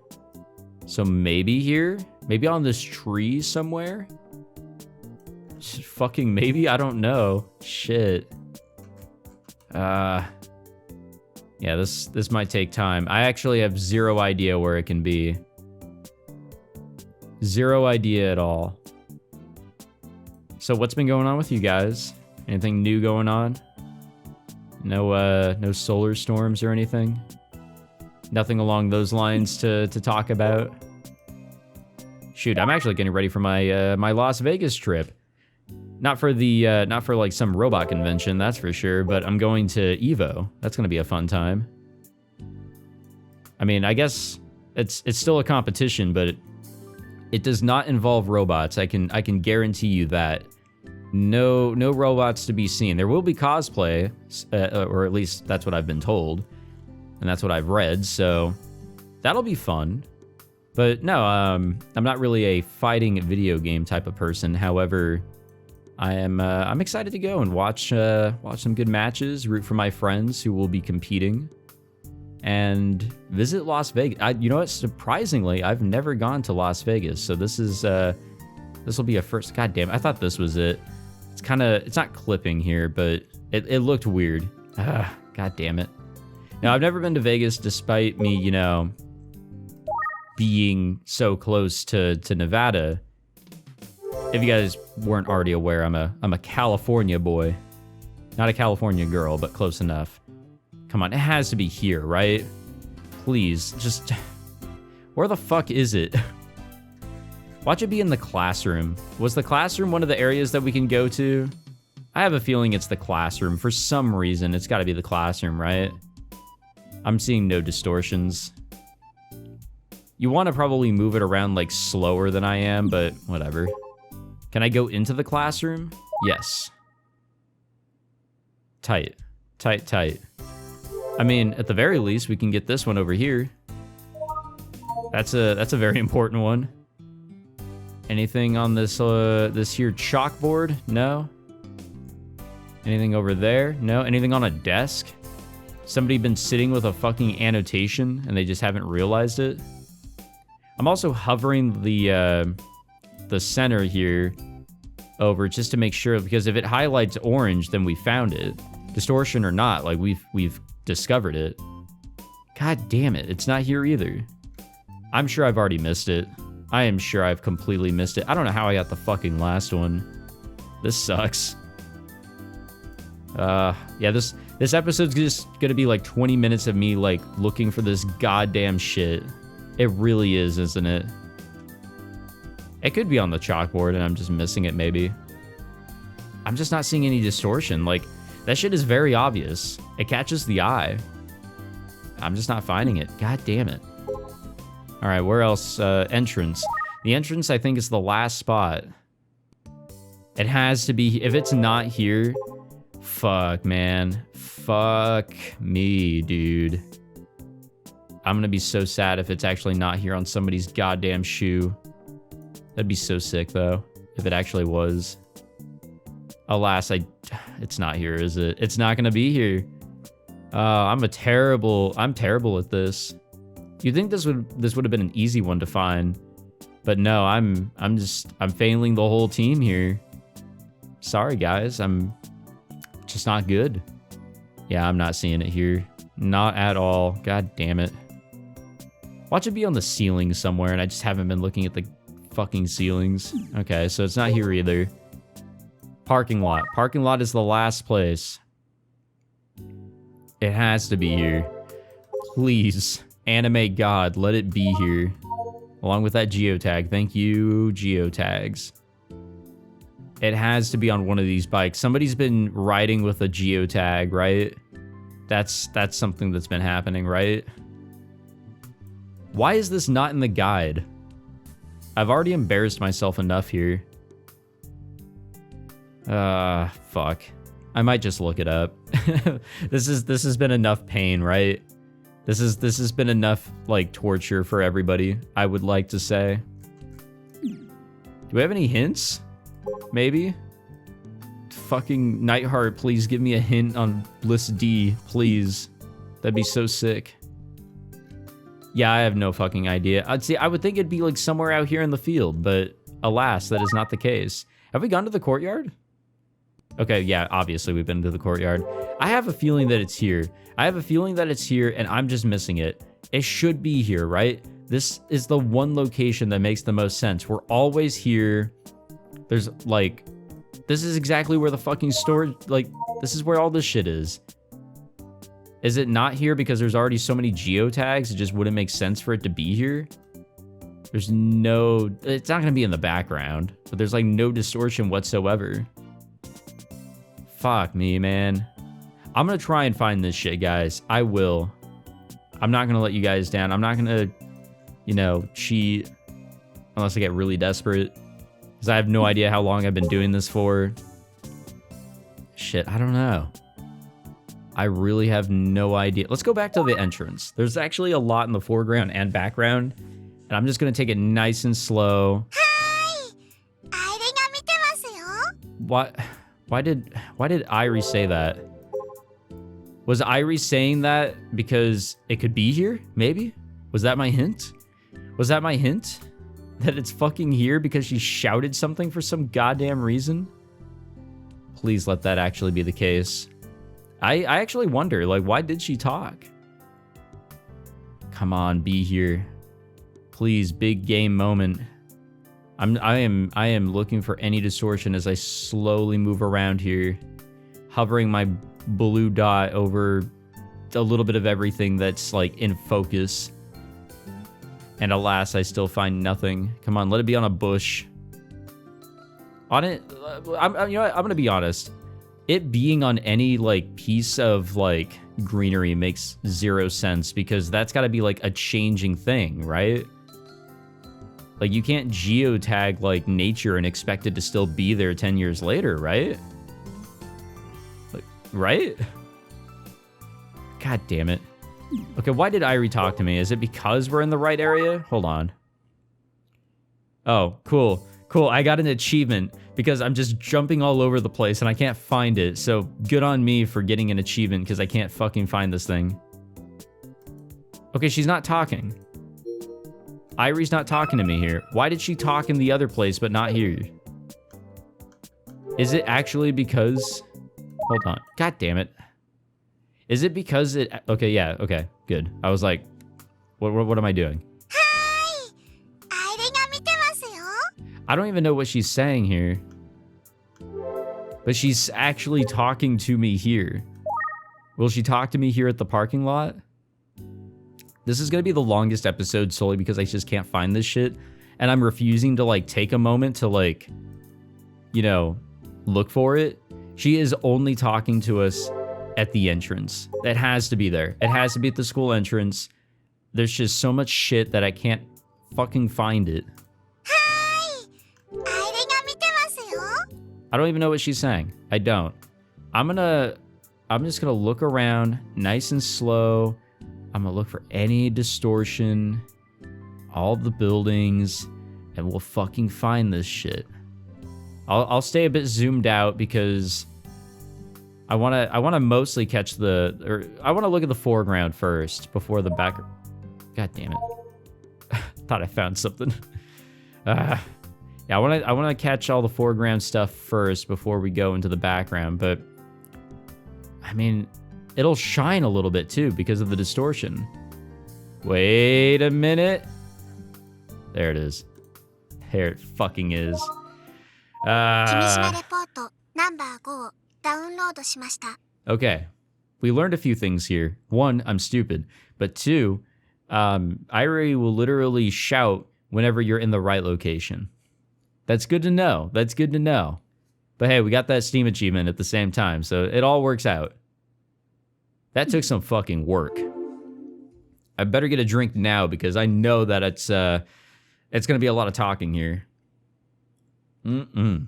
So maybe here? Maybe on this tree somewhere? Fucking maybe? I don't know. Shit. Yeah, this might take time. I actually have zero idea where it can be. Zero idea at all. So what's been going on with you guys? Anything new going on? No solar storms or anything? Nothing along those lines to talk about? Shoot, I'm actually getting ready for my my Las Vegas trip. Not for like some robot convention, that's for sure, but I'm going to Evo. That's gonna be a fun time. I mean, I guess it's still a competition, but it does not involve robots. I can guarantee you that. No robots to be seen. There will be cosplay, or at least that's what I've been told, and that's what I've read, so that'll be fun. But no, I'm not really a fighting video game type of person. However, I'm excited to go and watch some good matches, root for my friends who will be competing, and visit Las Vegas. You know what? Surprisingly, I've never gone to Las Vegas, so this will be a first. God damn, I thought this was it. It's not clipping here, but it looked weird. God damn it. Now, I've never been to Vegas despite me, you know, being so close to Nevada. If you guys weren't already aware, I'm a California boy. Not a California girl, but close enough. Come on, it has to be here, right? Please, just... Where the fuck is it? Watch it be in the classroom. Was the classroom one of the areas that we can go to? I have a feeling it's the classroom. For some reason, it's gotta be the classroom, right? I'm seeing no distortions. You want to probably move it around like slower than I am, but whatever. Can I go into the classroom? Yes. Tight. Tight, tight. I mean, at the very least, we can get this one over here. That's a very important one. Anything on this this here chalkboard? No. Anything over there? No. Anything on a desk? Somebody been sitting with a fucking annotation and they just haven't realized it? I'm also hovering the center here over just to make sure, because if it highlights orange, then we found it. Distortion or not, like we've discovered it. God damn it, it's not here either. I'm sure I've already missed it. I am sure I've completely missed it. I don't know how I got the fucking last one. This sucks. Yeah, this episode's just gonna be like 20 minutes of me like looking for this goddamn shit. It really is, isn't it? It could be on the chalkboard and I'm just missing it, maybe. I'm just not seeing any distortion. Like, that shit is very obvious. It catches the eye. I'm just not finding it. God damn it. All right, where else? Entrance. The entrance, I think, is the last spot. It has to be. If it's not here, fuck, man. Fuck me, dude. I'm gonna be so sad if it's actually not here on somebody's goddamn shoe. That'd be so sick, though, if it actually was. Alas, it's not here, is it? It's not gonna be here. I'm terrible at this. You'd think this would have been an easy one to find, but no, I'm failing the whole team here. Sorry, guys, I'm just not good. Yeah, I'm not seeing it here. Not at all. God damn it. Watch it be on the ceiling somewhere, and I just haven't been looking at the fucking ceilings. Okay, so it's not here either. Parking lot. Parking lot is the last place. It has to be here. Please, anime god, let it be here. Along with that geotag. Thank you, geotags. It has to be on one of these bikes. Somebody's been riding with a geotag, right? That's something that's been happening, right? Why is this not in the guide? I've already embarrassed myself enough here. Fuck. I might just look it up. This has been enough pain, right? This has been enough, like, torture for everybody, I would like to say. Do we have any hints? Maybe? Fucking Nightheart, please give me a hint on list D, please. That'd be so sick. Yeah, I have no fucking idea. I would think it'd be like somewhere out here in the field, but alas, that is not the case. Have we gone to the courtyard? Okay, yeah, obviously we've been to the courtyard. I have a feeling that it's here. I have a feeling that it's here and I'm just missing it. It should be here, right? This is the one location that makes the most sense. We're always here. There's like, this is exactly where the fucking storage, like, this is where all this shit is. Is it not here because there's already so many geotags? It just wouldn't make sense for it to be here. There's no, it's not gonna be in the background, but there's like no distortion whatsoever. Fuck me, man. I'm gonna try and find this shit, guys. I will. I'm not gonna let you guys down. I'm not gonna, you know, cheat unless I get really desperate. Because I have no idea how long I've been doing this for. Shit, I don't know. I really have no idea. Let's go back to the entrance. There's actually a lot in the foreground and background. And I'm just gonna take it nice and slow. Why did Irie say that? Was Irie saying that because it could be here? Maybe? Was that my hint? Was that my hint? That it's fucking here because she shouted something for some goddamn reason? Please let that actually be the case. I actually wonder, like, why did she talk? Come on, be here. Please, big game moment. I am looking for any distortion as I slowly move around here, hovering my blue dot over a little bit of everything that's like in focus. And alas, I still find nothing. Come on, let it be on a bush. On it, you know what? I'm gonna be honest. It being on any like piece of like greenery makes zero sense because that's got to be like a changing thing, right? Like you can't geotag like nature and expect it to still be there 10 years later, right? Like, right? God damn it. Okay, why did Irie talk to me? Is it because we're in the right area? Hold on. Oh, cool. Cool, I got an achievement because I'm just jumping all over the place and I can't find it. So good on me for getting an achievement because I can't fucking find this thing. Okay, she's not talking. Irie's not talking to me here. Why did she talk in the other place but not here? Is it actually because... Hold on. God damn it. Is it because it... Okay, yeah, okay, good. I was like, what am I doing? I don't even know what she's saying here. But she's actually talking to me here. Will she talk to me here at the parking lot? This is going to be the longest episode solely because I just can't find this shit. And I'm refusing to, like, take a moment to, like, you know, look for it. She is only talking to us at the entrance. It has to be there. It has to be at the school entrance. There's just so much shit that I can't fucking find it. I don't even know what she's saying. I don't. I'm just gonna look around nice and slow. I'm gonna look for any distortion, all the buildings, and we'll fucking find this shit. I'll stay a bit zoomed out because I wanna mostly catch I wanna look at the foreground first before the back. God damn it. Thought I found something. Yeah, I want to catch all the foreground stuff first before we go into the background, but I mean, it'll shine a little bit too because of the distortion. Wait a minute. There it is. There it fucking is. Kimijima Report number 5 download しました. Okay. We learned a few things here. One, I'm stupid, but two, Irie will literally shout whenever you're in the right location. That's good to know. That's good to know. But hey, we got that Steam achievement at the same time, so it all works out. That took some fucking work. I better get a drink now because I know that it's gonna be a lot of talking here. Yeah,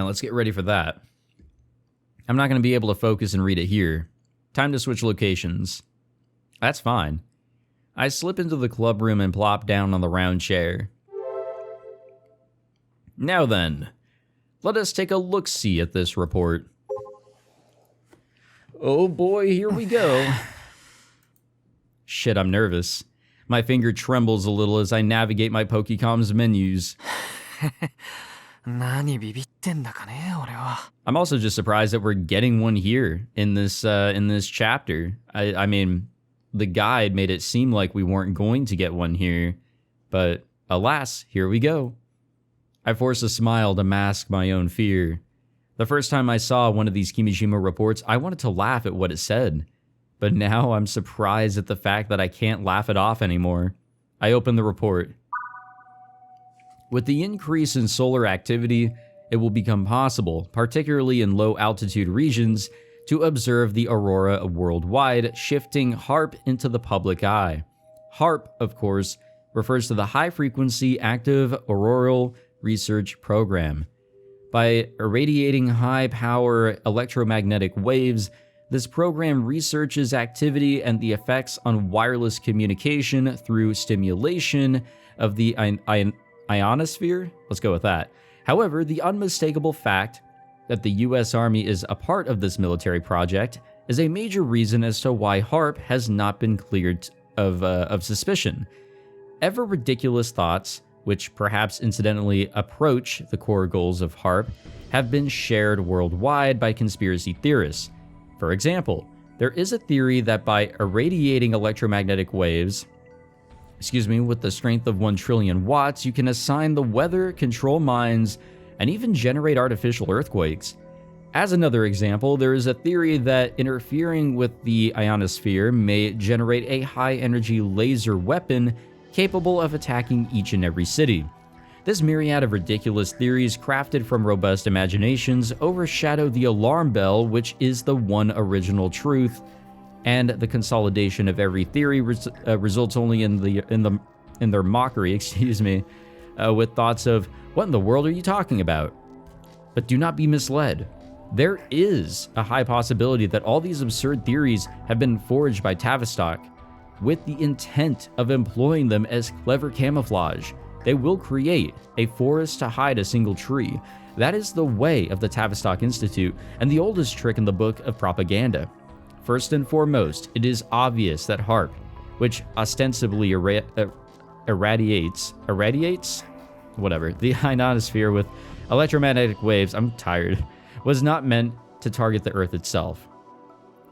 let's get ready for that. I'm not gonna be able to focus and read it here. Time to switch locations. That's fine. I slip into the club room and plop down on the round chair. Now then, let us take a look-see at this report. Oh boy, here we go. Shit, I'm nervous. My finger trembles a little as I navigate my Pokecom's menus. I'm also just surprised that we're getting one here in this chapter. I mean, the guide made it seem like we weren't going to get one here, but alas, here we go. I force a smile to mask my own fear. The first time I saw one of these Kimijima reports, I wanted to laugh at what it said. But now I'm surprised at the fact that I can't laugh it off anymore. I open the report. With the increase in solar activity, it will become possible, particularly in low-altitude regions, to observe the aurora worldwide, shifting HARP into the public eye. HARP, of course, refers to the High-Frequency Active Auroral Research Program. By irradiating high-power electromagnetic waves, this program researches activity and the effects on wireless communication through stimulation of the ionosphere. Let's go with that. However, the unmistakable fact that the US Army is a part of this military project is a major reason as to why HARP has not been cleared of suspicion. Ever ridiculous thoughts, which perhaps incidentally approach the core goals of HARP, have been shared worldwide by conspiracy theorists. For example, there is a theory that by irradiating electromagnetic waves, with the strength of 1 trillion watts, you can assign the weather, control mines, and even generate artificial earthquakes. As another example, there is a theory that interfering with the ionosphere may generate a high-energy laser weapon capable of attacking each and every city. This myriad of ridiculous theories crafted from robust imaginations overshadow the alarm bell, which is the one original truth, and the consolidation of every theory results only in their mockery, with thoughts of, what in the world are you talking about? But do not be misled. There is a high possibility that all these absurd theories have been forged by Tavistock with the intent of employing them as clever camouflage. They will create a forest to hide a single tree. That is the way of the Tavistock Institute and the oldest trick in the book of propaganda. First and foremost, it is obvious that HARP, which ostensibly irradiates the ionosphere with electromagnetic waves, was not meant to target the Earth itself.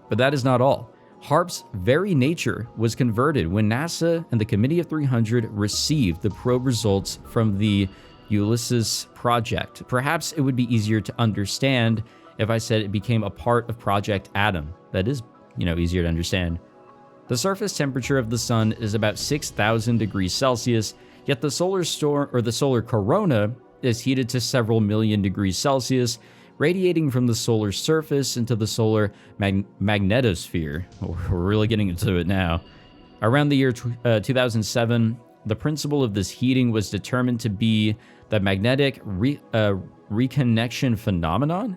But that is not all. HARP's very nature was converted when NASA and the Committee of 300 received the probe results from the Ulysses project. Perhaps it would be easier to understand if I said it became a part of Project Adam. That is, easier to understand. The surface temperature of the sun is about 6,000 degrees Celsius, yet the solar storm or the solar corona is heated to several million degrees Celsius, radiating from the solar surface into the solar magnetosphere. We're really getting into it now. Around the year 2007, the principle of this heating was determined to be the magnetic reconnection phenomenon.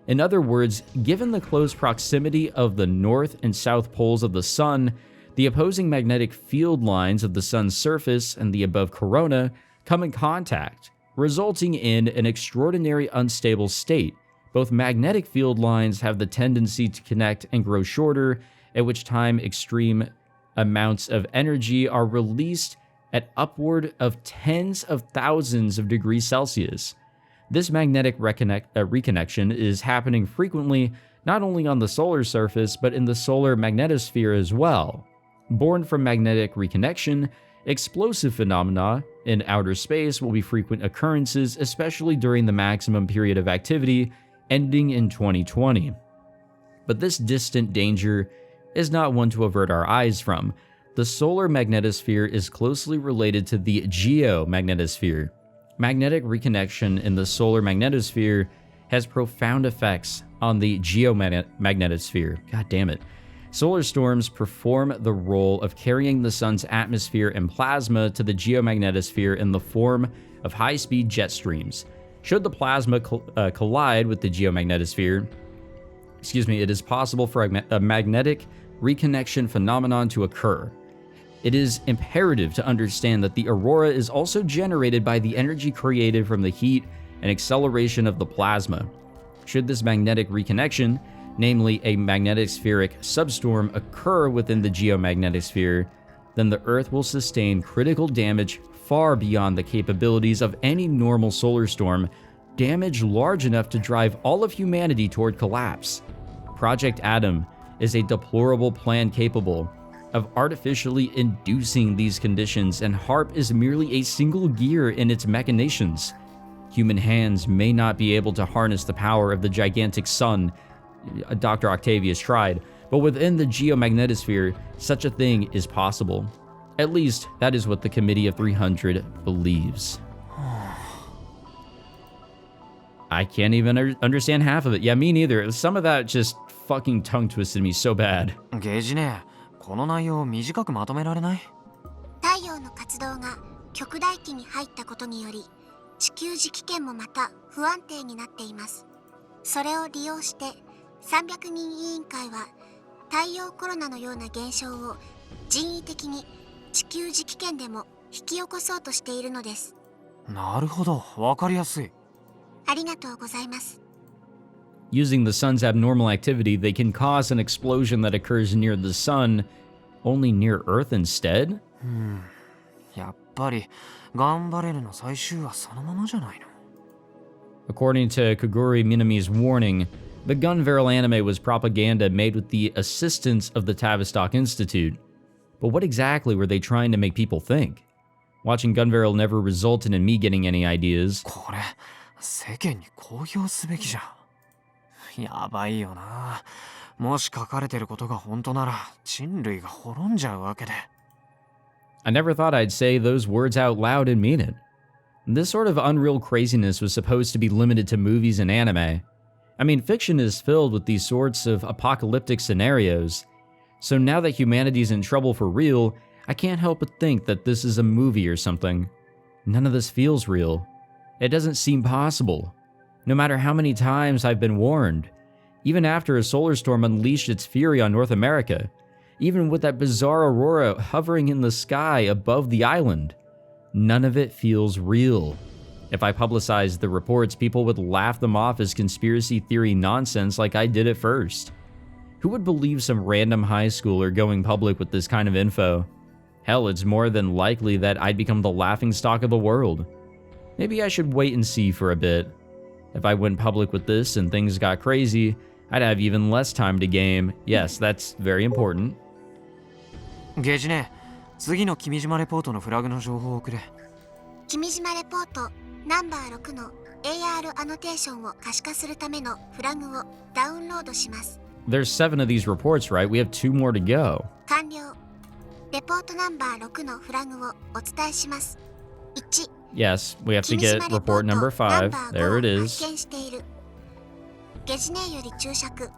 In other words, given the close proximity of the north and south poles of the sun, the opposing magnetic field lines of the sun's surface and the above corona come in contact, resulting in an extraordinary unstable state. Both magnetic field lines have the tendency to connect and grow shorter, at which time extreme amounts of energy are released at upward of tens of thousands of degrees Celsius. This magnetic reconnection is happening frequently not only on the solar surface, but in the solar magnetosphere as well. Born from magnetic reconnection, explosive phenomena in outer space will be frequent occurrences, especially during the maximum period of activity ending in 2020. But this distant danger is not one to avert our eyes from. The solar magnetosphere is closely related to the geomagnetosphere. Magnetic reconnection in the solar magnetosphere has profound effects on the geomagnetosphere. God damn it. Solar storms perform the role of carrying the sun's atmosphere and plasma to the geomagnetosphere in the form of high-speed jet streams. Should the plasma collide with the geomagnetosphere, it is possible for a magnetic reconnection phenomenon to occur. It is imperative to understand that the aurora is also generated by the energy created from the heat and acceleration of the plasma. Should this magnetic reconnection, namely a magnetospheric substorm, occur within the geomagnetosphere, then the Earth will sustain critical damage far beyond the capabilities of any normal solar storm, damage large enough to drive all of humanity toward collapse. Project Adam is a deplorable plan capable of artificially inducing these conditions, and HARP is merely a single gear in its machinations. Human hands may not be able to harness the power of the gigantic sun. Dr. Octavius tried, but within the geomagnetosphere, such a thing is possible. At least, that is what the Committee of 300 believes. I can't even understand half of it. Yeah, me neither. Some of that just fucking tongue twisted me so bad. ゲージね、この内容を短くまとめられない？太陽の活動が極大期に入ったことにより、地球磁気圏もまた不安定になっています。それを利用して300人委員会は太陽コロナのような現象を人為的に地球磁気圏でも引き起こそうとしているのです。なるほど、わかりやすい。ありがとうございます。 Using the sun's abnormal activity, they can cause an explosion that occurs near the sun, only near Earth instead? やっぱり頑張れるの最終はそのままじゃないの。 According to Koguri Minami's warning, the gun barrel anime was propaganda made with the assistance of the Tavistock Institute. But what exactly were they trying to make people think? Watching Gun Barrel never resulted in me getting any ideas. これ世間に公表すべきじゃん。やばいよな。もし書かれてることが本当なら人類が滅んじゃうわけで。 I never thought I'd say those words out loud and mean it. This sort of unreal craziness was supposed to be limited to movies and anime. I mean, fiction is filled with these sorts of apocalyptic scenarios. So now that humanity's in trouble for real, I can't help but think that this is a movie or something. None of this feels real. It doesn't seem possible. No matter how many times I've been warned. Even after a solar storm unleashed its fury on North America. Even with that bizarre aurora hovering in the sky above the island. None of it feels real. If I publicized the reports, people would laugh them off as conspiracy theory nonsense like I did at first. Who would believe some random high schooler going public with this kind of info? Hell, it's more than likely that I'd become the laughingstock of the world. Maybe I should wait and see for a bit. If I went public with this and things got crazy, I'd have even less time to game. Yes, that's very important. ゲージね、次の君島レポートのフラグの情報をくれ。君島レポートナンバー6の AR アノテーションを可視化するためのフラグをダウンロードします。 There's 7 of these reports, right? We have 2 more to go. 完了。レポートナンバー6のフラグをお伝えします。1、 Yes, we have to get report number 5. There it is. 発見している。ゲジネより注釈。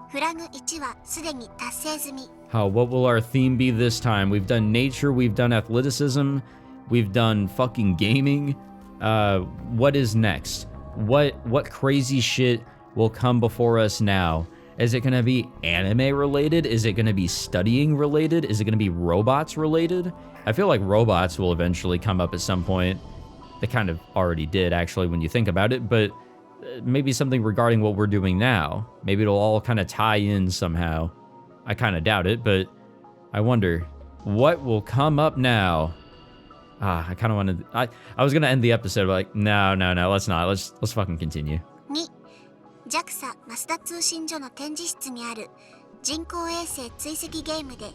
フラグ1はすでに達成済み。 Oh, what will our theme be this time? We've done nature, we've done athleticism, we've done fucking gaming. What is next? What crazy shit will come before us now? Is it gonna be anime related? Is it gonna be studying related? Is it gonna be robots related? I feel like robots will eventually come up at some point. They kind of already did, actually, when you think about it, but maybe something regarding what we're doing now. Maybe it'll all kind of tie in somehow. I kind of doubt it, but I wonder what will come up now. I kind of wanted. I was gonna end the episode, but like, no, let's not. Let's fucking continue. 2、JAXA 増田通信所の展示室にある人工衛星追跡ゲームで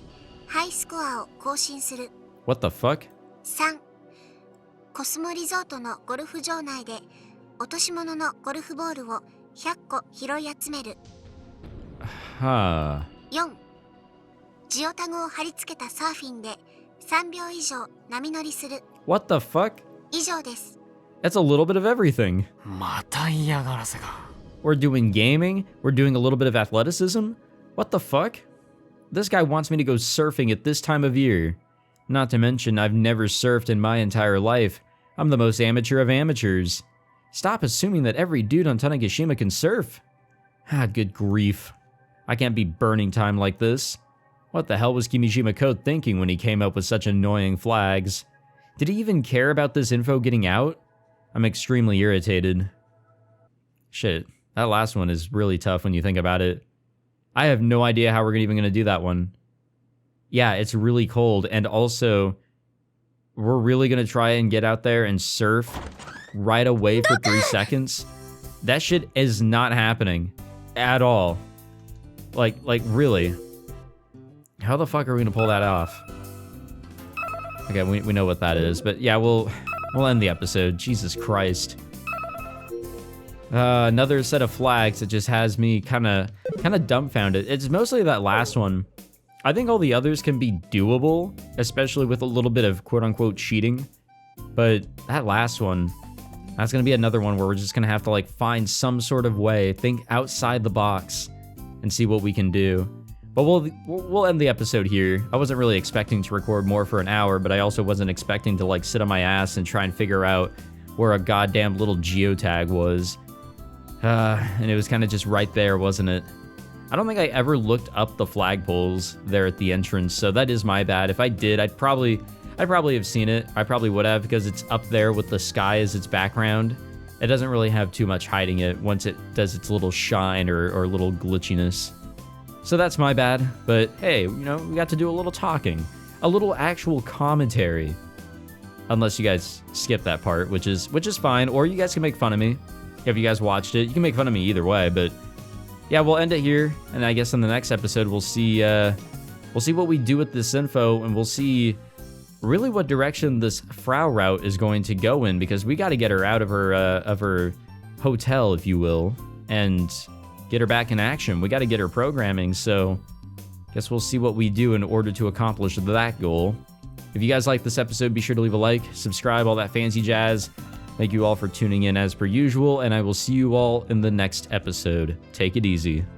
ハイスコアを更新する。 What the fuck? 3、コスモリゾートのゴルフ場内で落とし物のゴルフボールを100個拾い集める。 Huh. 4、ジオタグを貼り付けたサーフィンで3秒以上波乗りする。 What the fuck? 以上です。 That's a little bit of everything. また嫌がらせが。 We're doing gaming. We're doing a little bit of athleticism. What the fuck? This guy wants me to go surfing at this time of year. Not to mention, I've never surfed in my entire life. I'm the most amateur of amateurs. Stop assuming that every dude on Tanegashima can surf. Good grief. I can't be burning time like this. What the hell was Kimijima Code thinking when he came up with such annoying flags? Did he even care about this info getting out? I'm extremely irritated. Shit, that last one is really tough when you think about it. I have no idea how we're even going to do that one. Yeah, it's really cold, and also, we're really going to try and get out there and surf right away for 3 seconds? That shit is not happening at all. Like, really. How the fuck are we going to pull that off? Okay, we know what that is, but yeah, we'll end the episode. Jesus Christ. Another set of flags that just has me kind of dumbfounded. It's mostly that last one. I think all the others can be doable, especially with a little bit of quote-unquote cheating. But that last one, that's going to be another one where we're just going to have to like find some sort of way, think outside the box, and see what we can do. But we'll end the episode here. I wasn't really expecting to record more for an hour, but I also wasn't expecting to like sit on my ass and try and figure out where a goddamn little geotag was. And it was kind of just right there, wasn't it? I don't think I ever looked up the flagpoles there at the entrance, so that is my bad. If I did, I'd probably have seen it. I probably would have, because it's up there with the sky as its background. it doesn't really have too much hiding it once it does its little shine or little glitchiness. So that's my bad, but hey, you know, we got to do a little talking, a little actual commentary. Unless you guys skip that part, which is fine, or you guys can make fun of me. If you guys watched it, you can make fun of me either way, but yeah, we'll end it here, and I guess in the next episode we'll see what we do with this info, and we'll see really what direction this Frau route is going to go in, because we got to get her out of her hotel, if you will, and get her back in action. We got to get her programming, so guess we'll see what we do in order to accomplish that goal. If you guys like this episode, be sure to leave a like, subscribe, all that fancy jazz. Thank you all for tuning in as per usual, and I will see you all in the next episode. Take it easy.